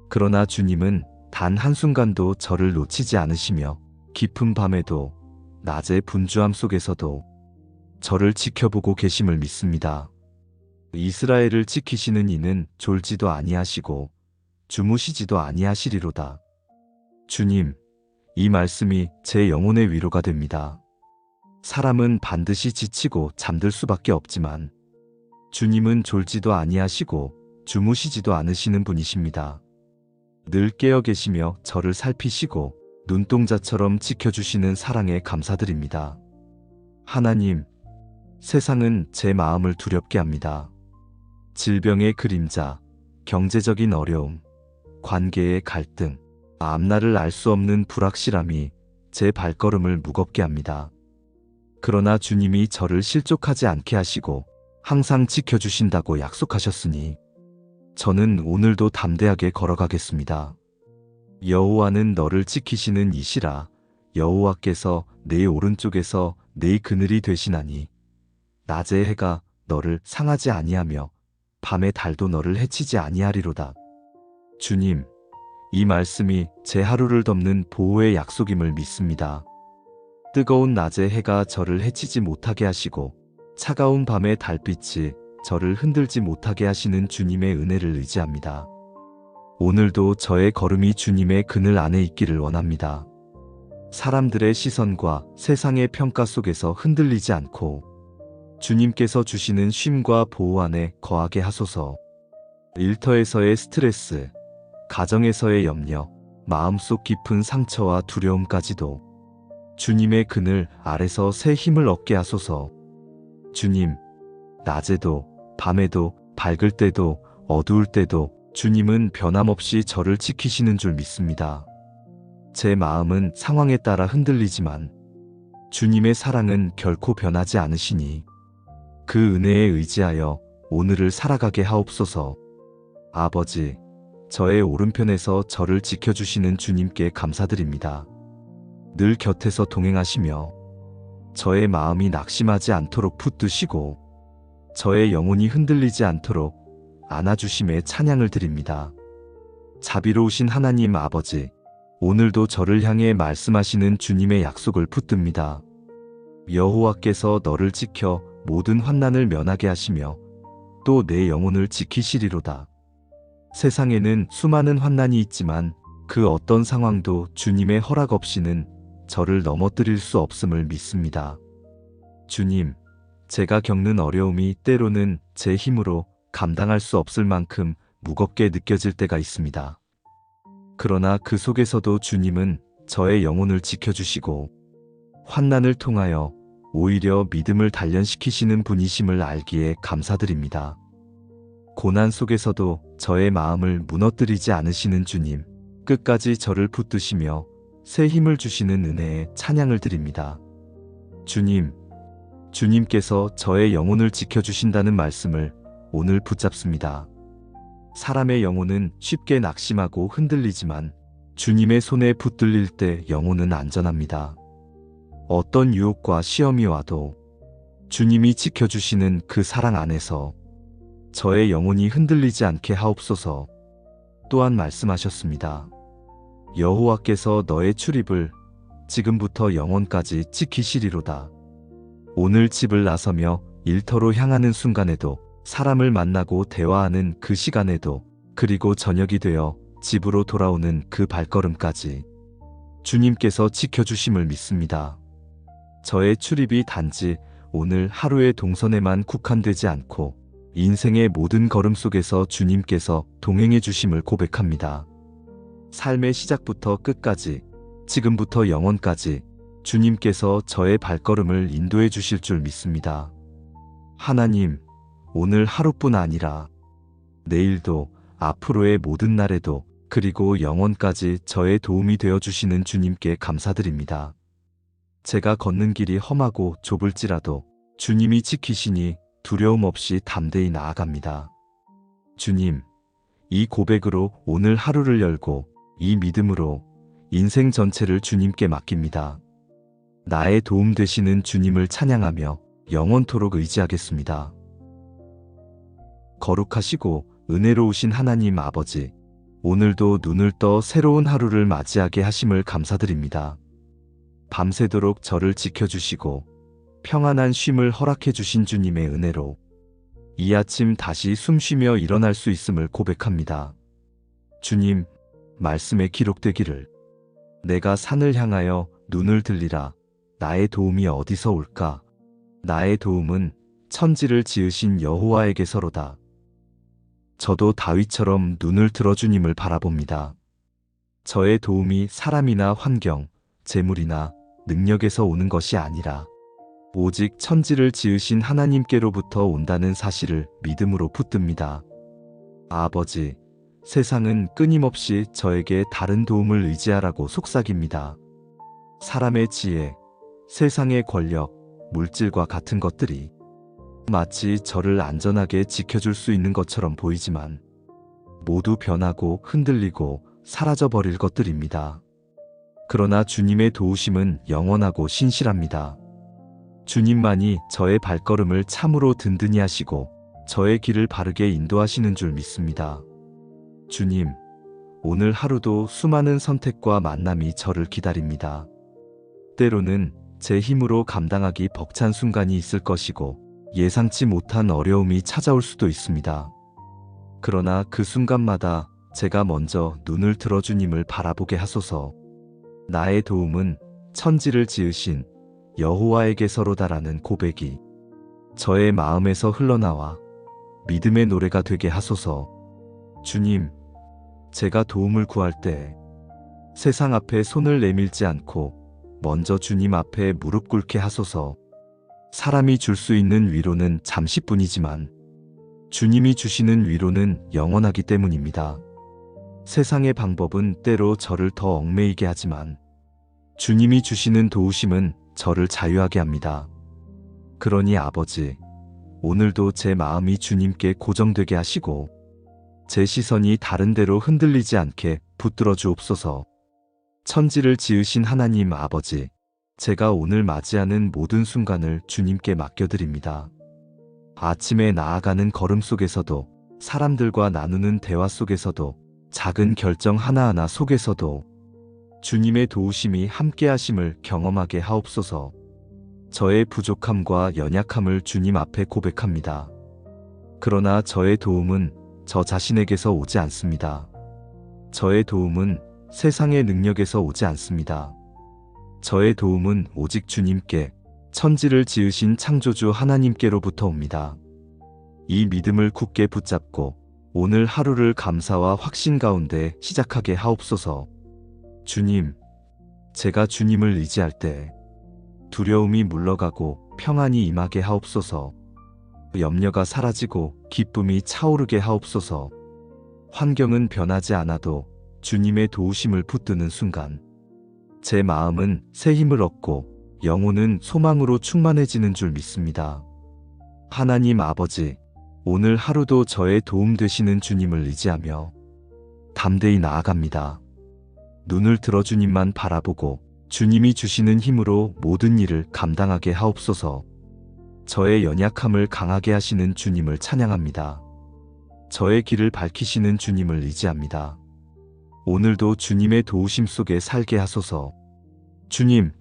그러나 주님은 단 한순간도 저를 놓치지 않으시며 깊은 밤에도 낮의 분주함 속에서도 저를 지켜보고 계심을 믿습니다. 이스라엘을 지키시는 이는 졸지도 아니하시고 주무시지도 아니하시리로다. 주님, 이 말씀이 제 영혼의 위로가 됩니다. 사람은 반드시 지치고 잠들 수밖에 없지만 주님은 졸지도 아니하시고 주무시지도 않으시는 분이십니다. 늘 깨어 계시며 저를 살피시고 눈동자처럼 지켜주시는 사랑에 감사드립니다. 하나님, 세상은 제 마음을 두렵게 합니다. 질병의 그림자, 경제적인 어려움, 관계의 갈등, 앞날을 알 수 없는 불확실함이 제 발걸음을 무겁게 합니다. 그러나 주님이 저를 실족하지 않게 하시고 항상 지켜주신다고 약속하셨으니 저는 오늘도 담대하게 걸어가겠습니다. 여호와는 너를 지키시는 이시라. 여호와께서 내 오른쪽에서 내 그늘이 되시나니 낮의 해가 너를 상하지 아니하며 밤의 달도 너를 해치지 아니하리로다. 주님, 이 말씀이 제 하루를 덮는 보호의 약속임을 믿습니다. 뜨거운 낮의 해가 저를 해치지 못하게 하시고 차가운 밤의 달빛이 저를 흔들지 못하게 하시는 주님의 은혜를 의지합니다. 오늘도 저의 걸음이 주님의 그늘 안에 있기를 원합니다. 사람들의 시선과 세상의 평가 속에서 흔들리지 않고 주님께서 주시는 쉼과 보호 안에 거하게 하소서. 일터에서의 스트레스, 가정에서의 염려, 마음속 깊은 상처와 두려움까지도 주님의 그늘 아래서 새 힘을 얻게 하소서. 주님, 낮에도 밤에도 밝을 때도 어두울 때도 주님은 변함없이 저를 지키시는 줄 믿습니다. 제 마음은 상황에 따라 흔들리지만 주님의 사랑은 결코 변하지 않으시니 그 은혜에 의지하여 오늘을 살아가게 하옵소서. 아버지, 저의 오른편에서 저를 지켜주시는 주님께 감사드립니다. 늘 곁에서 동행하시며 저의 마음이 낙심하지 않도록 붙드시고 저의 영혼이 흔들리지 않도록 안아주심에 찬양을 드립니다. 자비로우신 하나님 아버지, 오늘도 저를 향해 말씀하시는 주님의 약속을 붙듭니다. 여호와께서 너를 지켜 모든 환난을 면하게 하시며 또 내 영혼을 지키시리로다. 세상에는 수많은 환난이 있지만 그 어떤 상황도 주님의 허락 없이는 저를 넘어뜨릴 수 없음을 믿습니다. 주님, 제가 겪는 어려움이 때로는 제 힘으로 감당할 수 없을 만큼 무겁게 느껴질 때가 있습니다. 그러나 그 속에서도 주님은 저의 영혼을 지켜주시고 환난을 통하여 오히려 믿음을 단련시키시는 분이심을 알기에 감사드립니다. 고난 속에서도 저의 마음을 무너뜨리지 않으시는 주님, 끝까지 저를 붙드시며 새 힘을 주시는 은혜에 찬양을 드립니다. 주님, 주님께서 저의 영혼을 지켜주신다는 말씀을 오늘 붙잡습니다. 사람의 영혼은 쉽게 낙심하고 흔들리지만 주님의 손에 붙들릴 때 영혼은 안전합니다. 어떤 유혹과 시험이 와도 주님이 지켜주시는 그 사랑 안에서 저의 영혼이 흔들리지 않게 하옵소서. 또한 말씀하셨습니다. 여호와께서 너의 출입을 지금부터 영원까지 지키시리로다. 오늘 집을 나서며 일터로 향하는 순간에도 사람을 만나고 대화하는 그 시간에도 그리고 저녁이 되어 집으로 돌아오는 그 발걸음까지 주님께서 지켜주심을 믿습니다. 저의 출입이 단지 오늘 하루의 동선에만 국한되지 않고 인생의 모든 걸음 속에서 주님께서 동행해 주심을 고백합니다. 삶의 시작부터 끝까지, 지금부터 영원까지 주님께서 저의 발걸음을 인도해 주실 줄 믿습니다. 하나님, 오늘 하루뿐 아니라 내일도 앞으로의 모든 날에도 그리고 영원까지 저의 도움이 되어 주시는 주님께 감사드립니다. 제가 걷는 길이 험하고 좁을지라도 주님이 지키시니 두려움 없이 담대히 나아갑니다. 주님, 이 고백으로 오늘 하루를 열고 이 믿음으로 인생 전체를 주님께 맡깁니다. 나의 도움 되시는 주님을 찬양하며 영원토록 의지하겠습니다. 거룩하시고 은혜로우신 하나님 아버지, 오늘도 눈을 떠 새로운 하루를 맞이하게 하심을 감사드립니다. 밤새도록 저를 지켜주시고 평안한 쉼을 허락해 주신 주님의 은혜로 이 아침 다시 숨쉬며 일어날 수 있음을 고백합니다. 주님, 말씀에 기록되기를 내가 산을 향하여 눈을 들리라. 나의 도움이 어디서 올까? 나의 도움은 천지를 지으신 여호와에게서로다. 저도 다윗처럼 눈을 들어 주님을 바라봅니다. 저의 도움이 사람이나 환경, 재물이나 능력에서 오는 것이 아니라 오직 천지를 지으신 하나님께로부터 온다는 사실을 믿음으로 붙듭니다. 아버지, 세상은 끊임없이 저에게 다른 도움을 의지하라고 속삭입니다. 사람의 지혜, 세상의 권력, 물질과 같은 것들이 마치 저를 안전하게 지켜줄 수 있는 것처럼 보이지만 모두 변하고 흔들리고 사라져버릴 것들입니다. 그러나 주님의 도우심은 영원하고 신실합니다. 주님만이 저의 발걸음을 참으로 든든히 하시고 저의 길을 바르게 인도하시는 줄 믿습니다. 주님, 오늘 하루도 수많은 선택과 만남이 저를 기다립니다. 때로는 제 힘으로 감당하기 벅찬 순간이 있을 것이고 예상치 못한 어려움이 찾아올 수도 있습니다. 그러나 그 순간마다 제가 먼저 눈을 들어 주님을 바라보게 하소서. 나의 도움은 천지를 지으신 여호와에게서로다라는 고백이 저의 마음에서 흘러나와 믿음의 노래가 되게 하소서. 주님, 제가 도움을 구할 때 세상 앞에 손을 내밀지 않고 먼저 주님 앞에 무릎 꿇게 하소서. 사람이 줄 수 있는 위로는 잠시뿐이지만 주님이 주시는 위로는 영원하기 때문입니다. 세상의 방법은 때로 저를 더 얽매이게 하지만 주님이 주시는 도우심은 저를 자유하게 합니다. 그러니 아버지, 오늘도 제 마음이 주님께 고정되게 하시고 제 시선이 다른 데로 흔들리지 않게 붙들어 주옵소서. 천지를 지으신 하나님 아버지, 제가 오늘 맞이하는 모든 순간을 주님께 맡겨드립니다. 아침에 나아가는 걸음 속에서도, 사람들과 나누는 대화 속에서도, 작은 결정 하나하나 속에서도 주님의 도우심이 함께하심을 경험하게 하옵소서. 저의 부족함과 연약함을 주님 앞에 고백합니다. 그러나 저의 도움은 저 자신에게서 오지 않습니다. 저의 도움은 세상의 능력에서 오지 않습니다. 저의 도움은 오직 주님께, 천지를 지으신 창조주 하나님께로부터 옵니다. 이 믿음을 굳게 붙잡고 오늘 하루를 감사와 확신 가운데 시작하게 하옵소서. 주님, 제가 주님을 의지할 때 두려움이 물러가고 평안이 임하게 하옵소서. 염려가 사라지고 기쁨이 차오르게 하옵소서. 환경은 변하지 않아도 주님의 도우심을 붙드는 순간 제 마음은 새 힘을 얻고 영혼은 소망으로 충만해지는 줄 믿습니다. 하나님 아버지, 오늘 하루도 저의 도움 되시는 주님을 의지하며 담대히 나아갑니다. 눈을 들어 주님만 바라보고 주님이 주시는 힘으로 모든 일을 감당하게 하옵소서. 저의 연약함을 강하게 하시는 주님을 찬양합니다. 저의 길을 밝히시는 주님을 의지합니다. 오늘도 주님의 도우심 속에 살게 하소서. 주님,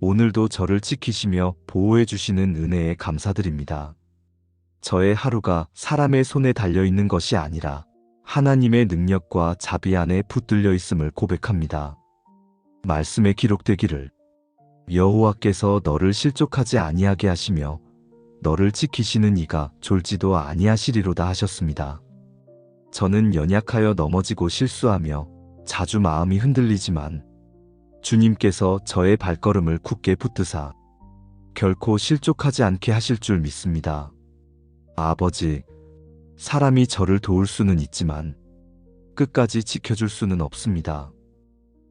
오늘도 저를 지키시며 보호해 주시는 은혜에 감사드립니다. 저의 하루가 사람의 손에 달려 있는 것이 아니라 하나님의 능력과 자비 안에 붙들려 있음을 고백합니다. 말씀에 기록되기를 여호와께서 너를 실족하지 아니하게 하시며 너를 지키시는 이가 졸지도 아니하시리로다 하셨습니다. 저는 연약하여 넘어지고 실수하며 자주 마음이 흔들리지만 주님께서 저의 발걸음을 굳게 붙드사 결코 실족하지 않게 하실 줄 믿습니다. 아버지, 사람이 저를 도울 수는 있지만 끝까지 지켜줄 수는 없습니다.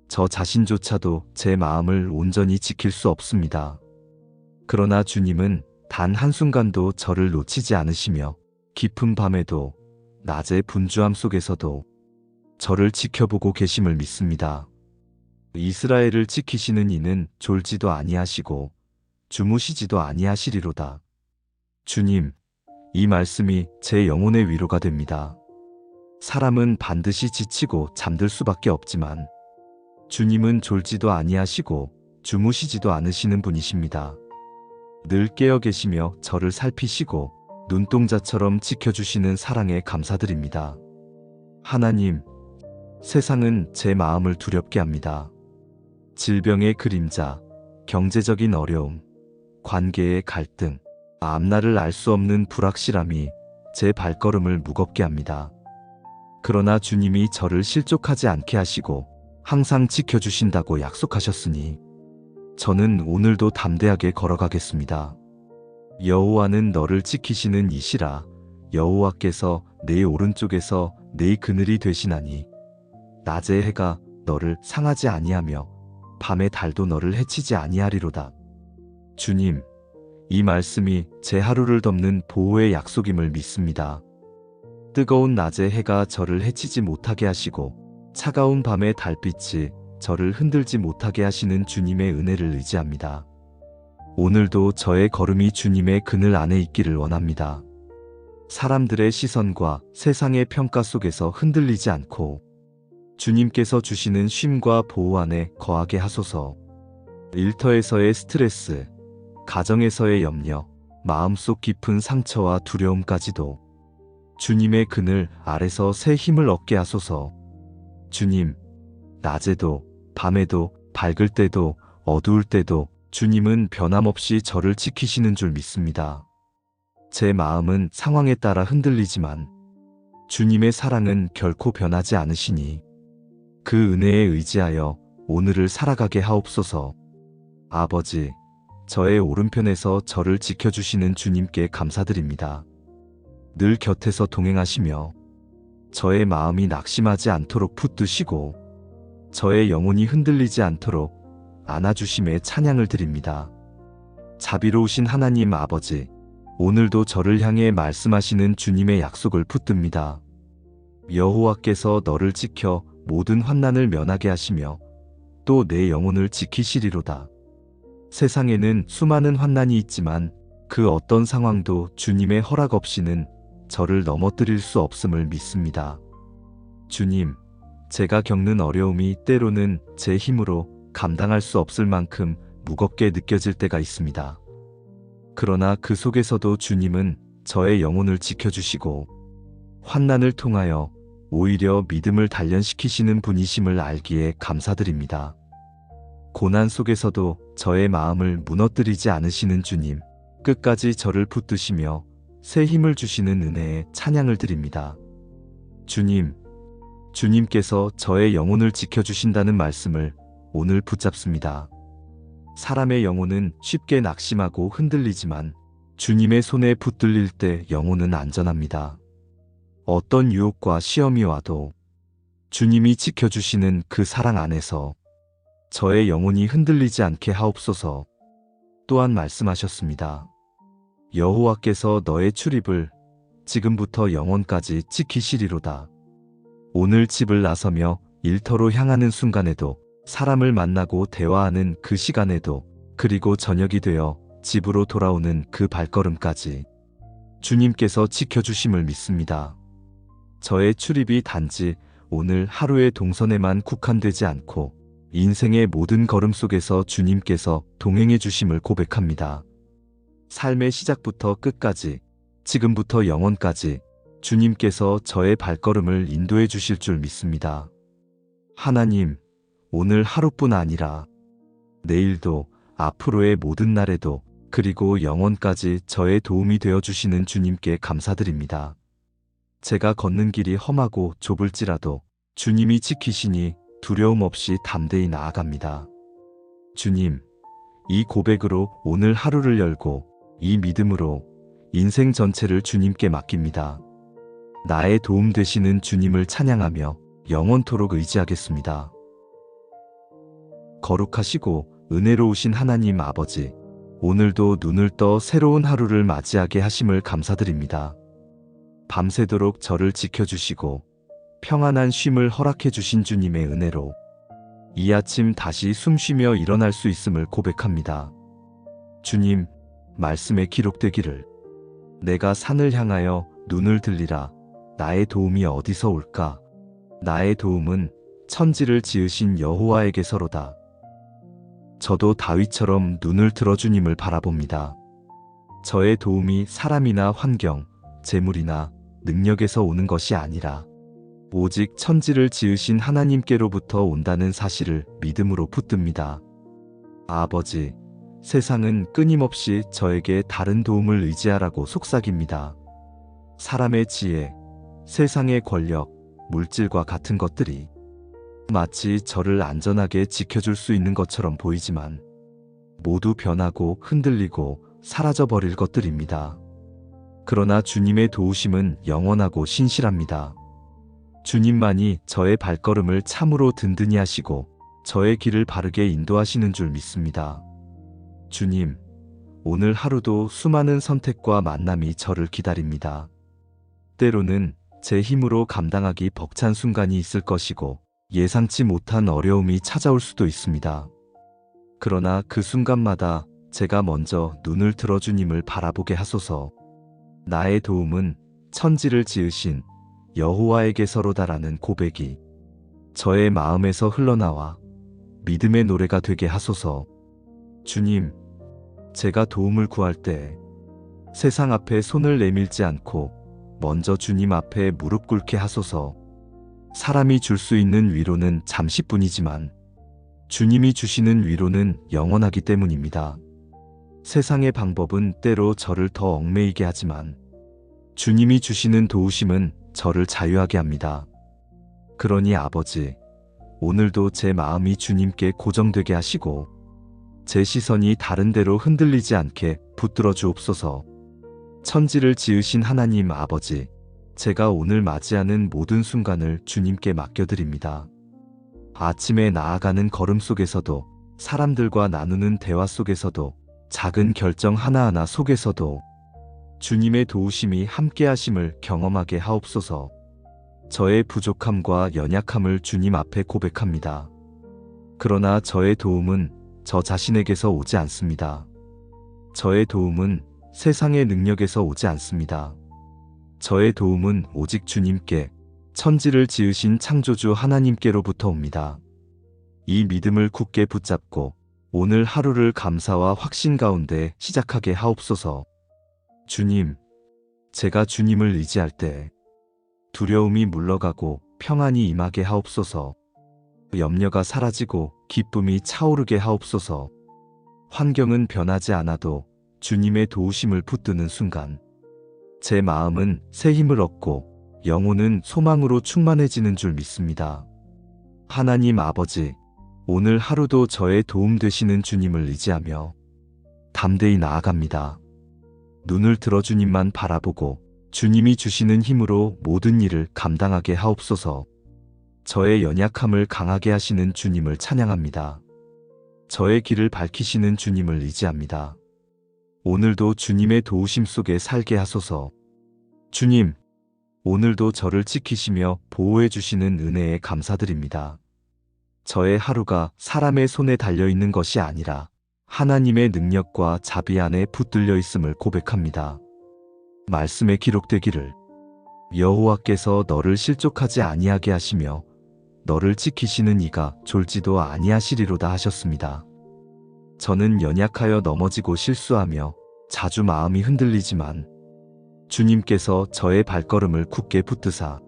저 자신조차도 제 마음을 온전히 지킬 수 없습니다. 그러나 주님은 단 한순간도 저를 놓치지 않으시며 깊은 밤에도 낮의 분주함 속에서도 저를 지켜보고 계심을 믿습니다. 이스라엘을 지키시는 이는 졸지도 아니하시고 주무시지도 아니하시리로다. 주님, 이 말씀이 제 영혼의 위로가 됩니다. 사람은 반드시 지치고 잠들 수밖에 없지만 주님은 졸지도 아니하시고 주무시지도 않으시는 분이십니다. 늘 깨어 계시며 저를 살피시고 눈동자처럼 지켜주시는 사랑에 감사드립니다. 하나님, 세상은 제 마음을 두렵게 합니다. 질병의 그림자, 경제적인 어려움, 관계의 갈등, 앞날을 알 수 없는 불확실함이 제 발걸음을 무겁게 합니다. 그러나 주님이 저를 실족하지 않게 하시고 항상 지켜주신다고 약속하셨으니 저는 오늘도 담대하게 걸어가겠습니다. 여호와는 너를 지키시는 이시라. 여호와께서 내 오른쪽에서 내 그늘이 되시나니 낮의 해가 너를 상하지 아니하며 밤의 달도 너를 해치지 아니하리로다. 주님, 이 말씀이 제 하루를 덮는 보호의 약속임을 믿습니다. 뜨거운 낮의 해가 저를 해치지 못하게 하시고 차가운 밤의 달빛이 저를 흔들지 못하게 하시는 주님의 은혜를 의지합니다. 오늘도 저의 걸음이 주님의 그늘 안에 있기를 원합니다. 사람들의 시선과 세상의 평가 속에서 흔들리지 않고 주님께서 주시는 쉼과 보호 안에 거하게 하소서. 일터에서의 스트레스, 가정에서의 염려, 마음속 깊은 상처와 두려움까지도 주님의 그늘 아래서 새 힘을 얻게 하소서. 주님, 낮에도 밤에도 밝을 때도 어두울 때도 주님은 변함없이 저를 지키시는 줄 믿습니다. 제 마음은 상황에 따라 흔들리지만 주님의 사랑은 결코 변하지 않으시니 그 은혜에 의지하여 오늘을 살아가게 하옵소서. 아버지, 저의 오른편에서 저를 지켜주시는 주님께 감사드립니다. 늘 곁에서 동행하시며 저의 마음이 낙심하지 않도록 붙드시고 저의 영혼이 흔들리지 않도록 안아주심에 찬양을 드립니다. 자비로우신 하나님 아버지, 오늘도 저를 향해 말씀하시는 주님의 약속을 붙듭니다. 여호와께서 너를 지켜 모든 환난을 면하게 하시며 또 내 영혼을 지키시리로다. 세상에는 수많은 환난이 있지만 그 어떤 상황도 주님의 허락 없이는 저를 넘어뜨릴 수 없음을 믿습니다. 주님, 제가 겪는 어려움이 때로는 제 힘으로 감당할 수 없을 만큼 무겁게 느껴질 때가 있습니다. 그러나 그 속에서도 주님은 저의 영혼을 지켜주시고 환난을 통하여 오히려 믿음을 단련시키시는 분이심을 알기에 감사드립니다. 고난 속에서도 저의 마음을 무너뜨리지 않으시는 주님, 끝까지 저를 붙드시며 새 힘을 주시는 은혜에 찬양을 드립니다. 주님, 주님께서 저의 영혼을 지켜주신다는 말씀을 오늘 붙잡습니다. 사람의 영혼은 쉽게 낙심하고 흔들리지만 주님의 손에 붙들릴 때 영혼은 안전합니다. 어떤 유혹과 시험이 와도 주님이 지켜주시는 그 사랑 안에서 저의 영혼이 흔들리지 않게 하옵소서. 또한 말씀하셨습니다. 여호와께서 너의 출입을 지금부터 영원까지 지키시리로다. 오늘 집을 나서며 일터로 향하는 순간에도 사람을 만나고 대화하는 그 시간에도 그리고 저녁이 되어 집으로 돌아오는 그 발걸음까지 주님께서 지켜주심을 믿습니다. 저의 출입이 단지 오늘 하루의 동선에만 국한되지 않고 인생의 모든 걸음 속에서 주님께서 동행해 주심을 고백합니다. 삶의 시작부터 끝까지, 지금부터 영원까지 주님께서 저의 발걸음을 인도해 주실 줄 믿습니다. 하나님, 오늘 하루뿐 아니라 내일도 앞으로의 모든 날에도 그리고 영원까지 저의 도움이 되어 주시는 주님께 감사드립니다. 제가 걷는 길이 험하고 좁을지라도 주님이 지키시니 두려움 없이 담대히 나아갑니다. 주님, 이 고백으로 오늘 하루를 열고 이 믿음으로 인생 전체를 주님께 맡깁니다. 나의 도움 되시는 주님을 찬양하며 영원토록 의지하겠습니다. 거룩하시고 은혜로우신 하나님 아버지, 오늘도 눈을 떠 새로운 하루를 맞이하게 하심을 감사드립니다. 밤새도록 저를 지켜주시고 평안한 쉼을 허락해 주신 주님의 은혜로 이 아침 다시 숨쉬며 일어날 수 있음을 고백합니다. 주님, 말씀에 기록되기를 내가 산을 향하여 눈을 들리라. 나의 도움이 어디서 올까? 나의 도움은 천지를 지으신 여호와에게서로다. 저도 다윗처럼 눈을 들어 주님을 바라봅니다. 저의 도움이 사람이나 환경, 재물이나 능력에서 오는 것이 아니라 오직 천지를 지으신 하나님께로부터 온다는 사실을 믿음으로 붙듭니다. 아버지, 세상은 끊임없이 저에게 다른 도움을 의지하라고 속삭입니다. 사람의 지혜, 세상의 권력, 물질과 같은 것들이 마치 저를 안전하게 지켜줄 수 있는 것처럼 보이지만 모두 변하고 흔들리고 사라져버릴 것들입니다. 그러나 주님의 도우심은 영원하고 신실합니다. 주님만이 저의 발걸음을 참으로 든든히 하시고 저의 길을 바르게 인도하시는 줄 믿습니다. 주님, 오늘 하루도 수많은 선택과 만남이 저를 기다립니다. 때로는 제 힘으로 감당하기 벅찬 순간이 있을 것이고 예상치 못한 어려움이 찾아올 수도 있습니다. 그러나 그 순간마다 제가 먼저 눈을 들어 주님을 바라보게 하소서. 나의 도움은 천지를 지으신 여호와에게서로다라는 고백이 저의 마음에서 흘러나와 믿음의 노래가 되게 하소서. 주님, 제가 도움을 구할 때 세상 앞에 손을 내밀지 않고 먼저 주님 앞에 무릎 꿇게 하소서. 사람이 줄 수 있는 위로는 잠시뿐이지만 주님이 주시는 위로는 영원하기 때문입니다. 세상의 방법은 때로 저를 더 얽매이게 하지만 주님이 주시는 도우심은 저를 자유하게 합니다. 그러니 아버지, 오늘도 제 마음이 주님께 고정되게 하시고 제 시선이 다른 데로 흔들리지 않게 붙들어 주옵소서. 천지를 지으신 하나님 아버지, 제가 오늘 맞이하는 모든 순간을 주님께 맡겨드립니다. 아침에 나아가는 걸음 속에서도, 사람들과 나누는 대화 속에서도, 작은 결정 하나하나 속에서도 주님의 도우심이 함께하심을 경험하게 하옵소서. 저의 부족함과 연약함을 주님 앞에 고백합니다. 그러나 저의 도움은 저 자신에게서 오지 않습니다. 저의 도움은 세상의 능력에서 오지 않습니다. 저의 도움은 오직 주님께, 천지를 지으신 창조주 하나님께로부터 옵니다. 이 믿음을 굳게 붙잡고 오늘 하루를 감사와 확신 가운데 시작하게 하옵소서. 주님, 제가 주님을 의지할 때 두려움이 물러가고 평안이 임하게 하옵소서. 염려가 사라지고 기쁨이 차오르게 하옵소서. 환경은 변하지 않아도 주님의 도우심을 붙드는 순간 제 마음은 새 힘을 얻고 영혼은 소망으로 충만해지는 줄 믿습니다. 하나님 아버지, 오늘 하루도 저의 도움 되시는 주님을 의지하며 담대히 나아갑니다. 눈을 들어 주님만 바라보고 주님이 주시는 힘으로 모든 일을 감당하게 하옵소서. 저의 연약함을 강하게 하시는 주님을 찬양합니다. 저의 길을 밝히시는 주님을 의지합니다. 오늘도 주님의 도우심 속에 살게 하소서. 주님, 오늘도 저를 지키시며 보호해 주시는 은혜에 감사드립니다. 저의 하루가 사람의 손에 달려있는 것이 아니라 하나님의 능력과 자비 안에 붙들려 있음을 고백합니다. 말씀에 기록되기를 여호와께서 너를 실족하지 아니하게 하시며 너를 지키시는 이가 졸지도 아니하시리로다 하셨습니다. 저는 연약하여 넘어지고 실수하며 자주 마음이 흔들리지만 주님께서 저의 발걸음을 굳게 붙드사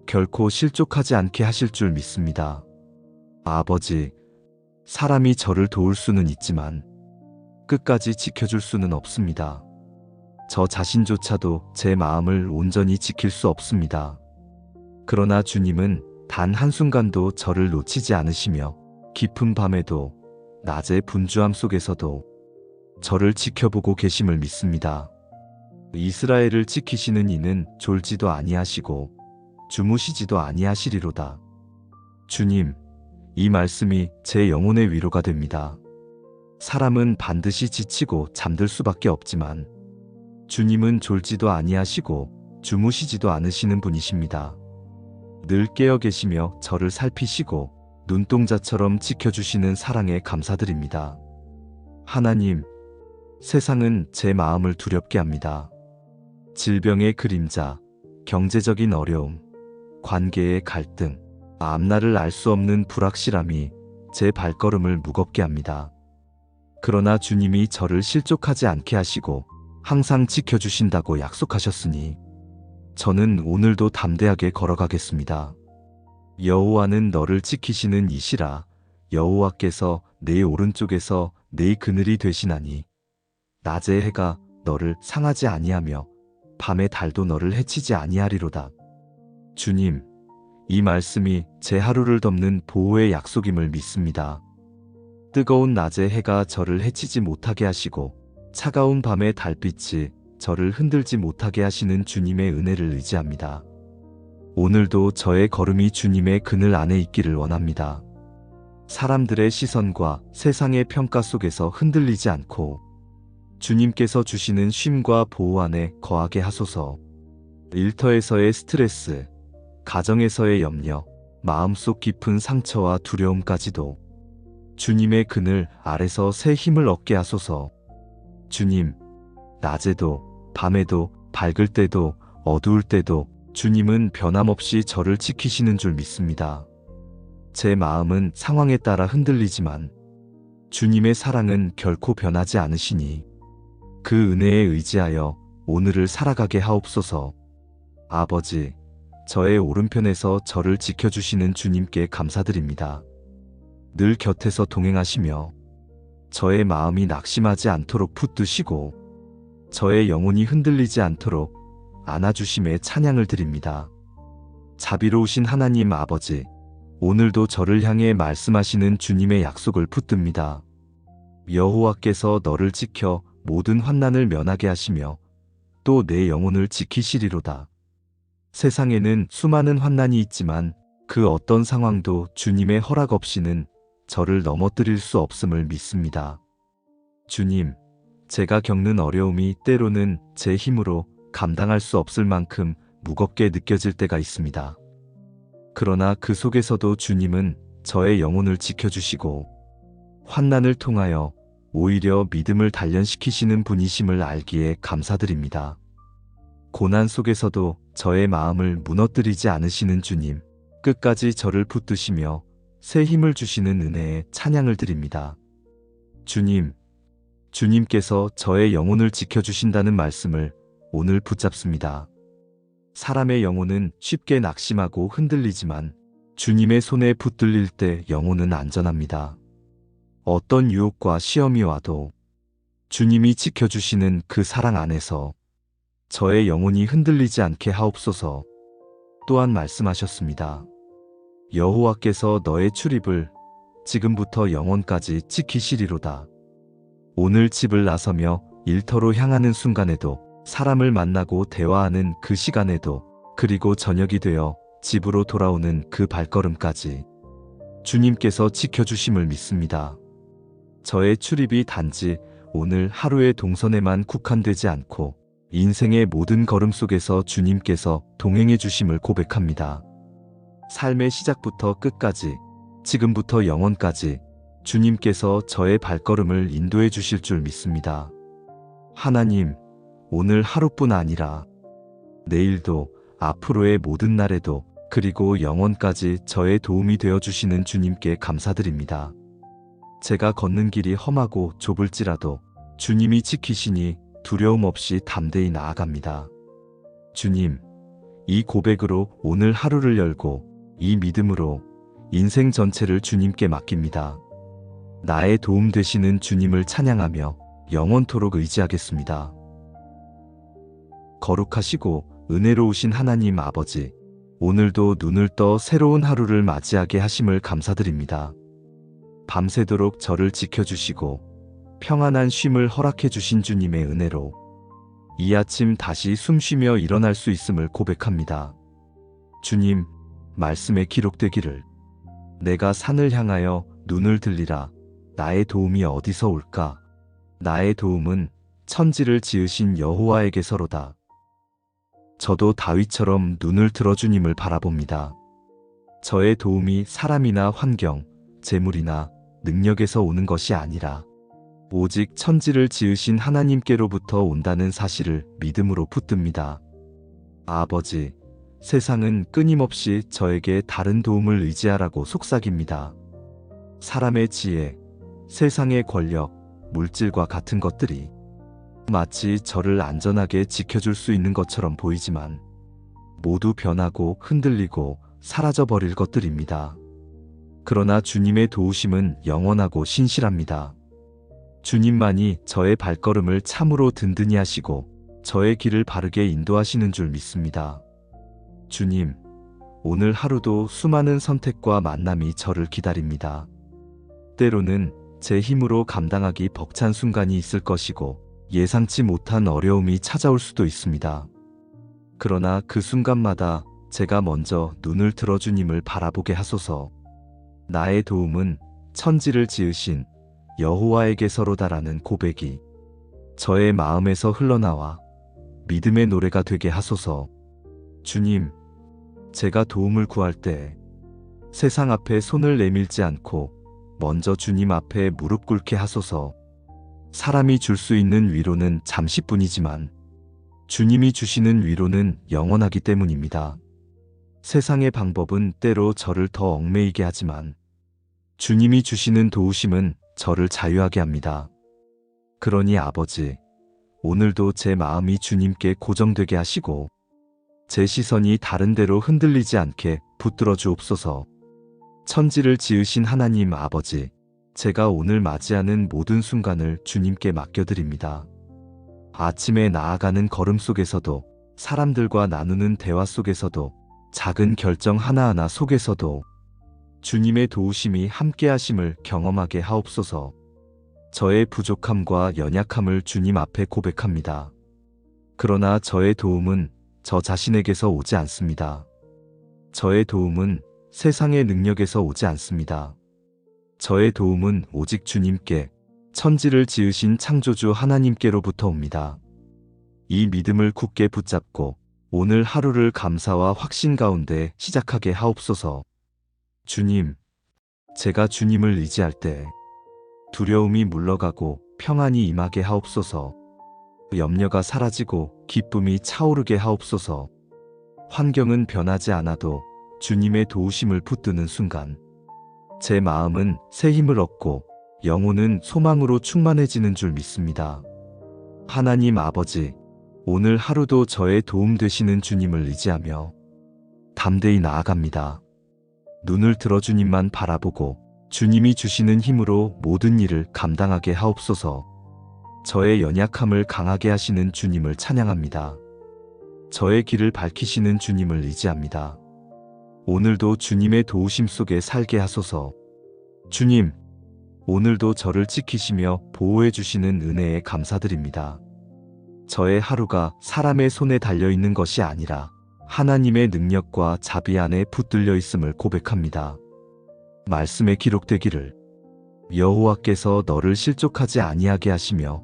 결코 실족하지 않게 하실 줄 믿습니다. 아버지, 사람이 저를 도울 수는 있지만 끝까지 지켜줄 수는 없습니다. 저 자신조차도 제 마음을 온전히 지킬 수 없습니다. 그러나 주님은 단 한순간도 저를 놓치지 않으시며 깊은 밤에도 낮의 분주함 속에서도 저를 지켜보고 계심을 믿습니다. 이스라엘을 지키시는 이는 졸지도 아니하시고 주무시지도 아니하시리로다. 주님, 이 말씀이 제 영혼의 위로가 됩니다. 사람은 반드시 지치고 잠들 수밖에 없지만 주님은 졸지도 아니하시고 주무시지도 않으시는 분이십니다. 늘 깨어 계시며 저를 살피시고 눈동자처럼 지켜주시는 사랑에 감사드립니다. 하나님, 세상은 제 마음을 두렵게 합니다. 질병의 그림자, 경제적인 어려움, 관계의 갈등, 앞날을 알 수 없는 불확실함이 제 발걸음을 무겁게 합니다. 그러나 주님이 저를 실족하지 않게 하시고 항상 지켜주신다고 약속하셨으니 저는 오늘도 담대하게 걸어가겠습니다. 여호와는 너를 지키시는 이시라. 여호와께서 내 오른쪽에서 내 그늘이 되시나니 낮의 해가 너를 상하지 아니하며 밤의 달도 너를 해치지 아니하리로다. 주님, 이 말씀이 제 하루를 덮는 보호의 약속임을 믿습니다. 뜨거운 낮의 해가 저를 해치지 못하게 하시고 차가운 밤의 달빛이 저를 흔들지 못하게 하시는 주님의 은혜를 의지합니다. 오늘도 저의 걸음이 주님의 그늘 안에 있기를 원합니다. 사람들의 시선과 세상의 평가 속에서 흔들리지 않고 주님께서 주시는 쉼과 보호 안에 거하게 하소서. 일터에서의 스트레스, 가정에서의 염려, 마음속 깊은 상처와 두려움까지도 주님의 그늘 아래서 새 힘을 얻게 하소서. 주님, 낮에도 밤에도 밝을 때도 어두울 때도 주님은 변함없이 저를 지키시는 줄 믿습니다. 제 마음은 상황에 따라 흔들리지만 주님의 사랑은 결코 변하지 않으시니 그 은혜에 의지하여 오늘을 살아가게 하옵소서. 아버지, 저의 오른편에서 저를 지켜주시는 주님께 감사드립니다. 늘 곁에서 동행하시며 저의 마음이 낙심하지 않도록 붙드시고 저의 영혼이 흔들리지 않도록 안아주심에 찬양을 드립니다. 자비로우신 하나님 아버지, 오늘도 저를 향해 말씀하시는 주님의 약속을 붙듭니다. 여호와께서 너를 지켜 모든 환난을 면하게 하시며 또 내 영혼을 지키시리로다. 세상에는 수많은 환난이 있지만 그 어떤 상황도 주님의 허락 없이는 저를 넘어뜨릴 수 없음을 믿습니다. 주님, 제가 겪는 어려움이 때로는 제 힘으로 감당할 수 없을 만큼 무겁게 느껴질 때가 있습니다. 그러나 그 속에서도 주님은 저의 영혼을 지켜주시고 환난을 통하여 오히려 믿음을 단련시키시는 분이심을 알기에 감사드립니다. 고난 속에서도 저의 마음을 무너뜨리지 않으시는 주님, 끝까지 저를 붙드시며 새 힘을 주시는 은혜에 찬양을 드립니다. 주님, 주님께서 저의 영혼을 지켜주신다는 말씀을 오늘 붙잡습니다. 사람의 영혼은 쉽게 낙심하고 흔들리지만 주님의 손에 붙들릴 때 영혼은 안전합니다. 어떤 유혹과 시험이 와도 주님이 지켜주시는 그 사랑 안에서 저의 영혼이 흔들리지 않게 하옵소서. 또한 말씀하셨습니다. 여호와께서 너의 출입을 지금부터 영원까지 지키시리로다. 오늘 집을 나서며 일터로 향하는 순간에도, 사람을 만나고 대화하는 그 시간에도, 그리고 저녁이 되어 집으로 돌아오는 그 발걸음까지 주님께서 지켜주심을 믿습니다. 저의 출입이 단지 오늘 하루의 동선에만 국한되지 않고 인생의 모든 걸음 속에서 주님께서 동행해 주심을 고백합니다. 삶의 시작부터 끝까지, 지금부터 영원까지 주님께서 저의 발걸음을 인도해 주실 줄 믿습니다. 하나님, 오늘 하루뿐 아니라 내일도, 앞으로의 모든 날에도, 그리고 영원까지 저의 도움이 되어 주시는 주님께 감사드립니다. 제가 걷는 길이 험하고 좁을지라도 주님이 지키시니 두려움 없이 담대히 나아갑니다. 주님, 이 고백으로 오늘 하루를 열고 이 믿음으로 인생 전체를 주님께 맡깁니다. 나의 도움 되시는 주님을 찬양하며 영원토록 의지하겠습니다. 거룩하시고 은혜로우신 하나님 아버지, 오늘도 눈을 떠 새로운 하루를 맞이하게 하심을 감사드립니다. 밤새도록 저를 지켜주시고 평안한 쉼을 허락해 주신 주님의 은혜로 이 아침 다시 숨쉬며 일어날 수 있음을 고백합니다. 주님, 말씀에 기록되기를 내가 산을 향하여 눈을 들리라. 나의 도움이 어디서 올까? 나의 도움은 천지를 지으신 여호와에게서로다. 저도 다윗처럼 눈을 들어 주님을 바라봅니다. 저의 도움이 사람이나 환경, 재물이나 능력에서 오는 것이 아니라 오직 천지를 지으신 하나님께로부터 온다는 사실을 믿음으로 붙듭니다. 아버지, 세상은 끊임없이 저에게 다른 도움을 의지하라고 속삭입니다. 사람의 지혜, 세상의 권력, 물질과 같은 것들이 마치 저를 안전하게 지켜줄 수 있는 것처럼 보이지만 모두 변하고 흔들리고 사라져버릴 것들입니다. 그러나 주님의 도우심은 영원하고 신실합니다. 주님만이 저의 발걸음을 참으로 든든히 하시고 저의 길을 바르게 인도하시는 줄 믿습니다. 주님, 오늘 하루도 수많은 선택과 만남이 저를 기다립니다. 때로는 제 힘으로 감당하기 벅찬 순간이 있을 것이고 예상치 못한 어려움이 찾아올 수도 있습니다. 그러나 그 순간마다 제가 먼저 눈을 들어 주님을 바라보게 하소서. 나의 도움은 천지를 지으신 여호와에게서로다라는 고백이 저의 마음에서 흘러나와 믿음의 노래가 되게 하소서. 주님, 제가 도움을 구할 때 세상 앞에 손을 내밀지 않고 먼저 주님 앞에 무릎 꿇게 하소서. 사람이 줄 수 있는 위로는 잠시뿐이지만 주님이 주시는 위로는 영원하기 때문입니다. 세상의 방법은 때로 저를 더 얽매이게 하지만 주님이 주시는 도우심은 저를 자유하게 합니다. 그러니 아버지, 오늘도 제 마음이 주님께 고정되게 하시고 제 시선이 다른 데로 흔들리지 않게 붙들어 주옵소서. 천지를 지으신 하나님 아버지, 제가 오늘 맞이하는 모든 순간을 주님께 맡겨드립니다. 아침에 나아가는 걸음 속에서도, 사람들과 나누는 대화 속에서도, 작은 결정 하나하나 속에서도 주님의 도우심이 함께하심을 경험하게 하옵소서. 저의 부족함과 연약함을 주님 앞에 고백합니다. 그러나 저의 도움은 저 자신에게서 오지 않습니다. 저의 도움은 세상의 능력에서 오지 않습니다. 저의 도움은 오직 주님께, 천지를 지으신 창조주 하나님께로부터 옵니다. 이 믿음을 굳게 붙잡고 오늘 하루를 감사와 확신 가운데 시작하게 하옵소서. 주님, 제가 주님을 의지할 때 두려움이 물러가고 평안이 임하게 하옵소서. 염려가 사라지고 기쁨이 차오르게 하옵소서. 환경은 변하지 않아도 주님의 도우심을 붙드는 순간 제 마음은 새 힘을 얻고 영혼은 소망으로 충만해지는 줄 믿습니다. 하나님 아버지, 오늘 하루도 저의 도움 되시는 주님을 의지하며 담대히 나아갑니다. 눈을 들어 주님만 바라보고 주님이 주시는 힘으로 모든 일을 감당하게 하옵소서. 저의 연약함을 강하게 하시는 주님을 찬양합니다. 저의 길을 밝히시는 주님을 의지합니다. 오늘도 주님의 도우심 속에 살게 하소서. 주님, 오늘도 저를 지키시며 보호해 주시는 은혜에 감사드립니다. 저의 하루가 사람의 손에 달려있는 것이 아니라 하나님의 능력과 자비 안에 붙들려 있음을 고백합니다. 말씀에 기록되기를 여호와께서 너를 실족하지 아니하게 하시며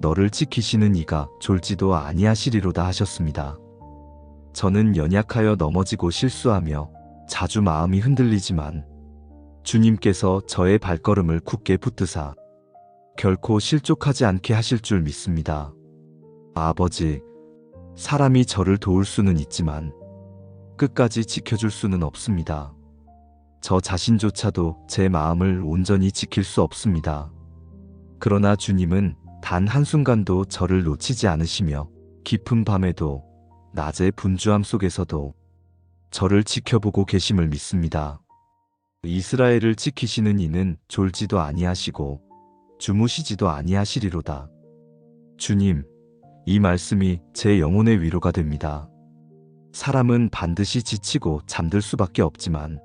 너를 지키시는 이가 졸지도 아니하시리로다 하셨습니다. 저는 연약하여 넘어지고 실수하며 자주 마음이 흔들리지만 주님께서 저의 발걸음을 굳게 붙드사 결코 실족하지 않게 하실 줄 믿습니다. 아버지, 사람이 저를 도울 수는 있지만 끝까지 지켜줄 수는 없습니다. 저 자신조차도 제 마음을 온전히 지킬 수 없습니다. 그러나 주님은 단 한순간도 저를 놓치지 않으시며 깊은 밤에도 낮의 분주함 속에서도 저를 지켜보고 계심을 믿습니다. 이스라엘을 지키시는 이는 졸지도 아니하시고 주무시지도 아니하시리로다. 주님, 이 말씀이 제 영혼의 위로가 됩니다. 사람은 반드시 지치고 잠들 수밖에 없지만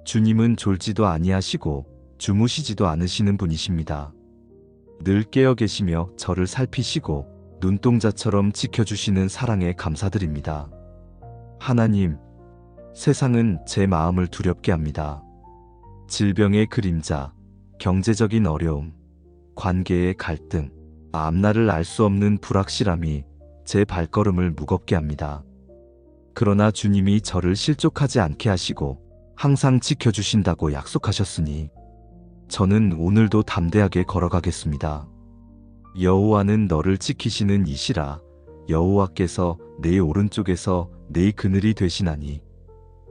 주님은 졸지도 아니하시고 주무시지도 않으시는 분이십니다. 늘 깨어 계시며 저를 살피시고 눈동자처럼 지켜주시는 사랑에 감사드립니다. 하나님, 세상은 제 마음을 두렵게 합니다. 질병의 그림자, 경제적인 어려움, 관계의 갈등, 앞날을 알 수 없는 불확실함이 제 발걸음을 무겁게 합니다. 그러나 주님이 저를 실족하지 않게 하시고 항상 지켜주신다고 약속하셨으니 저는 오늘도 담대하게 걸어가겠습니다. 여호와는 너를 지키시는 이시라. 여호와께서 내 오른쪽에서 내 그늘이 되시나니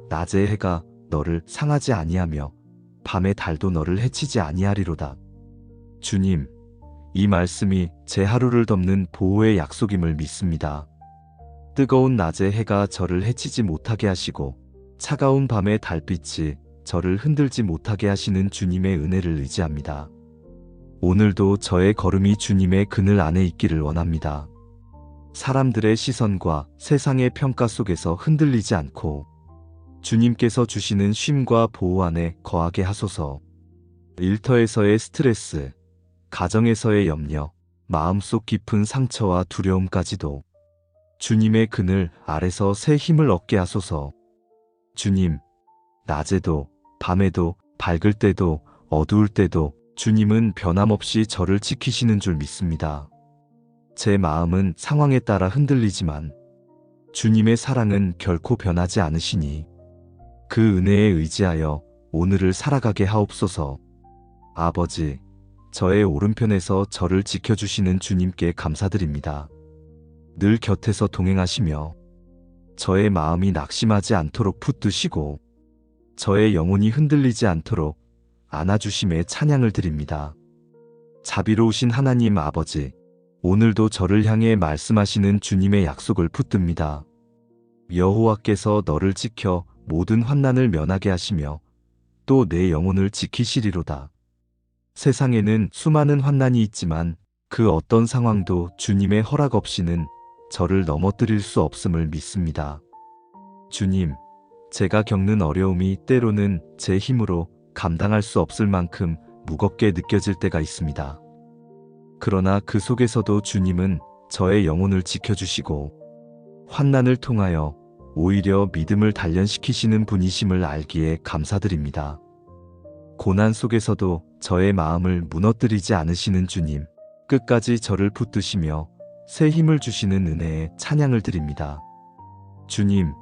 낮의 해가 너를 상하지 아니하며 밤의 달도 너를 해치지 아니하리로다. 주님, 이 말씀이 제 하루를 덮는 보호의 약속임을 믿습니다. 뜨거운 낮의 해가 저를 해치지 못하게 하시고 차가운 밤의 달빛이 저를 흔들지 못하게 하시는 주님의 은혜를 의지합니다. 오늘도 저의 걸음이 주님의 그늘 안에 있기를 원합니다. 사람들의 시선과 세상의 평가 속에서 흔들리지 않고 주님께서 주시는 쉼과 보호 안에 거하게 하소서. 일터에서의 스트레스, 가정에서의 염려, 마음속 깊은 상처와 두려움까지도 주님의 그늘 아래서 새 힘을 얻게 하소서. 주님, 낮에도 밤에도 밝을 때도 어두울 때도 주님은 변함없이 저를 지키시는 줄 믿습니다. 제 마음은 상황에 따라 흔들리지만 주님의 사랑은 결코 변하지 않으시니 그 은혜에 의지하여 오늘을 살아가게 하옵소서. 아버지, 저의 오른편에서 저를 지켜주시는 주님께 감사드립니다. 늘 곁에서 동행하시며 저의 마음이 낙심하지 않도록 붙드시고 저의 영혼이 흔들리지 않도록 안아주심에 찬양을 드립니다. 자비로우신 하나님 아버지, 오늘도 저를 향해 말씀하시는 주님의 약속을 붙듭니다. 여호와께서 너를 지켜 모든 환난을 면하게 하시며 또 내 영혼을 지키시리로다. 세상에는 수많은 환난이 있지만 그 어떤 상황도 주님의 허락 없이는 저를 넘어뜨릴 수 없음을 믿습니다. 주님, 제가 겪는 어려움이 때로는 제 힘으로 감당할 수 없을 만큼 무겁게 느껴질 때가 있습니다. 그러나 그 속에서도 주님은 저의 영혼을 지켜주시고 환난을 통하여 오히려 믿음을 단련시키시는 분이심을 알기에 감사드립니다. 고난 속에서도 저의 마음을 무너뜨리지 않으시는 주님, 끝까지 저를 붙드시며 새 힘을 주시는 은혜에 찬양을 드립니다. 주님,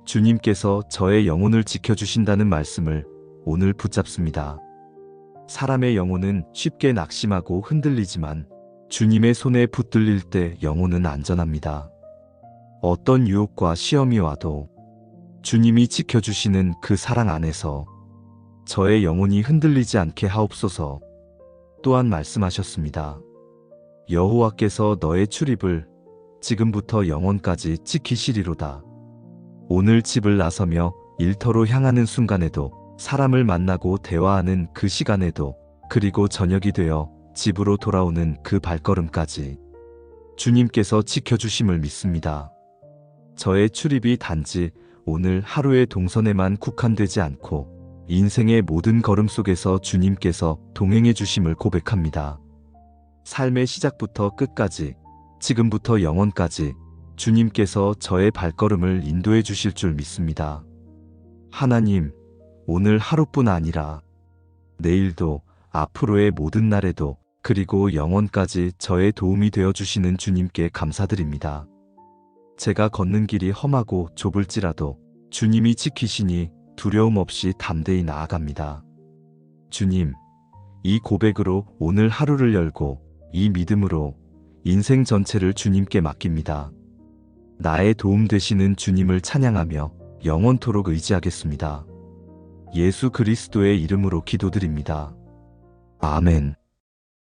주님께서 저의 영혼을 지켜주신다는 말씀을 오늘 붙잡습니다. 사람의 영혼은 쉽게 낙심하고 흔들리지만 주님의 손에 붙들릴 때 영혼은 안전합니다. 어떤 유혹과 시험이 와도 주님이 지켜주시는 그 사랑 안에서 저의 영혼이 흔들리지 않게 하옵소서. 또한 말씀하셨습니다. 여호와께서 너의 출입을 지금부터 영원까지 지키시리로다. 오늘 집을 나서며 일터로 향하는 순간에도, 사람을 만나고 대화하는 그 시간에도, 그리고 저녁이 되어 집으로 돌아오는 그 발걸음까지 주님께서 지켜주심을 믿습니다. 저의 출입이 단지 오늘 하루의 동선에만 국한되지 않고 인생의 모든 걸음 속에서 주님께서 동행해 주심을 고백합니다. 삶의 시작부터 끝까지, 지금부터 영원까지 주님께서 저의 발걸음을 인도해 주실 줄 믿습니다. 하나님, 오늘 하루뿐 아니라 내일도, 앞으로의 모든 날에도, 그리고 영원까지 저의 도움이 되어 주시는 주님께 감사드립니다. 제가 걷는 길이 험하고 좁을지라도 주님이 지키시니 두려움 없이 담대히 나아갑니다. 주님, 이 고백으로 오늘 하루를 열고 이 믿음으로 인생 전체를 주님께 맡깁니다. 나의 도움 되시는 주님을 찬양하며 영원토록 의지하겠습니다. 예수 그리스도의 이름으로 기도드립니다. 아멘.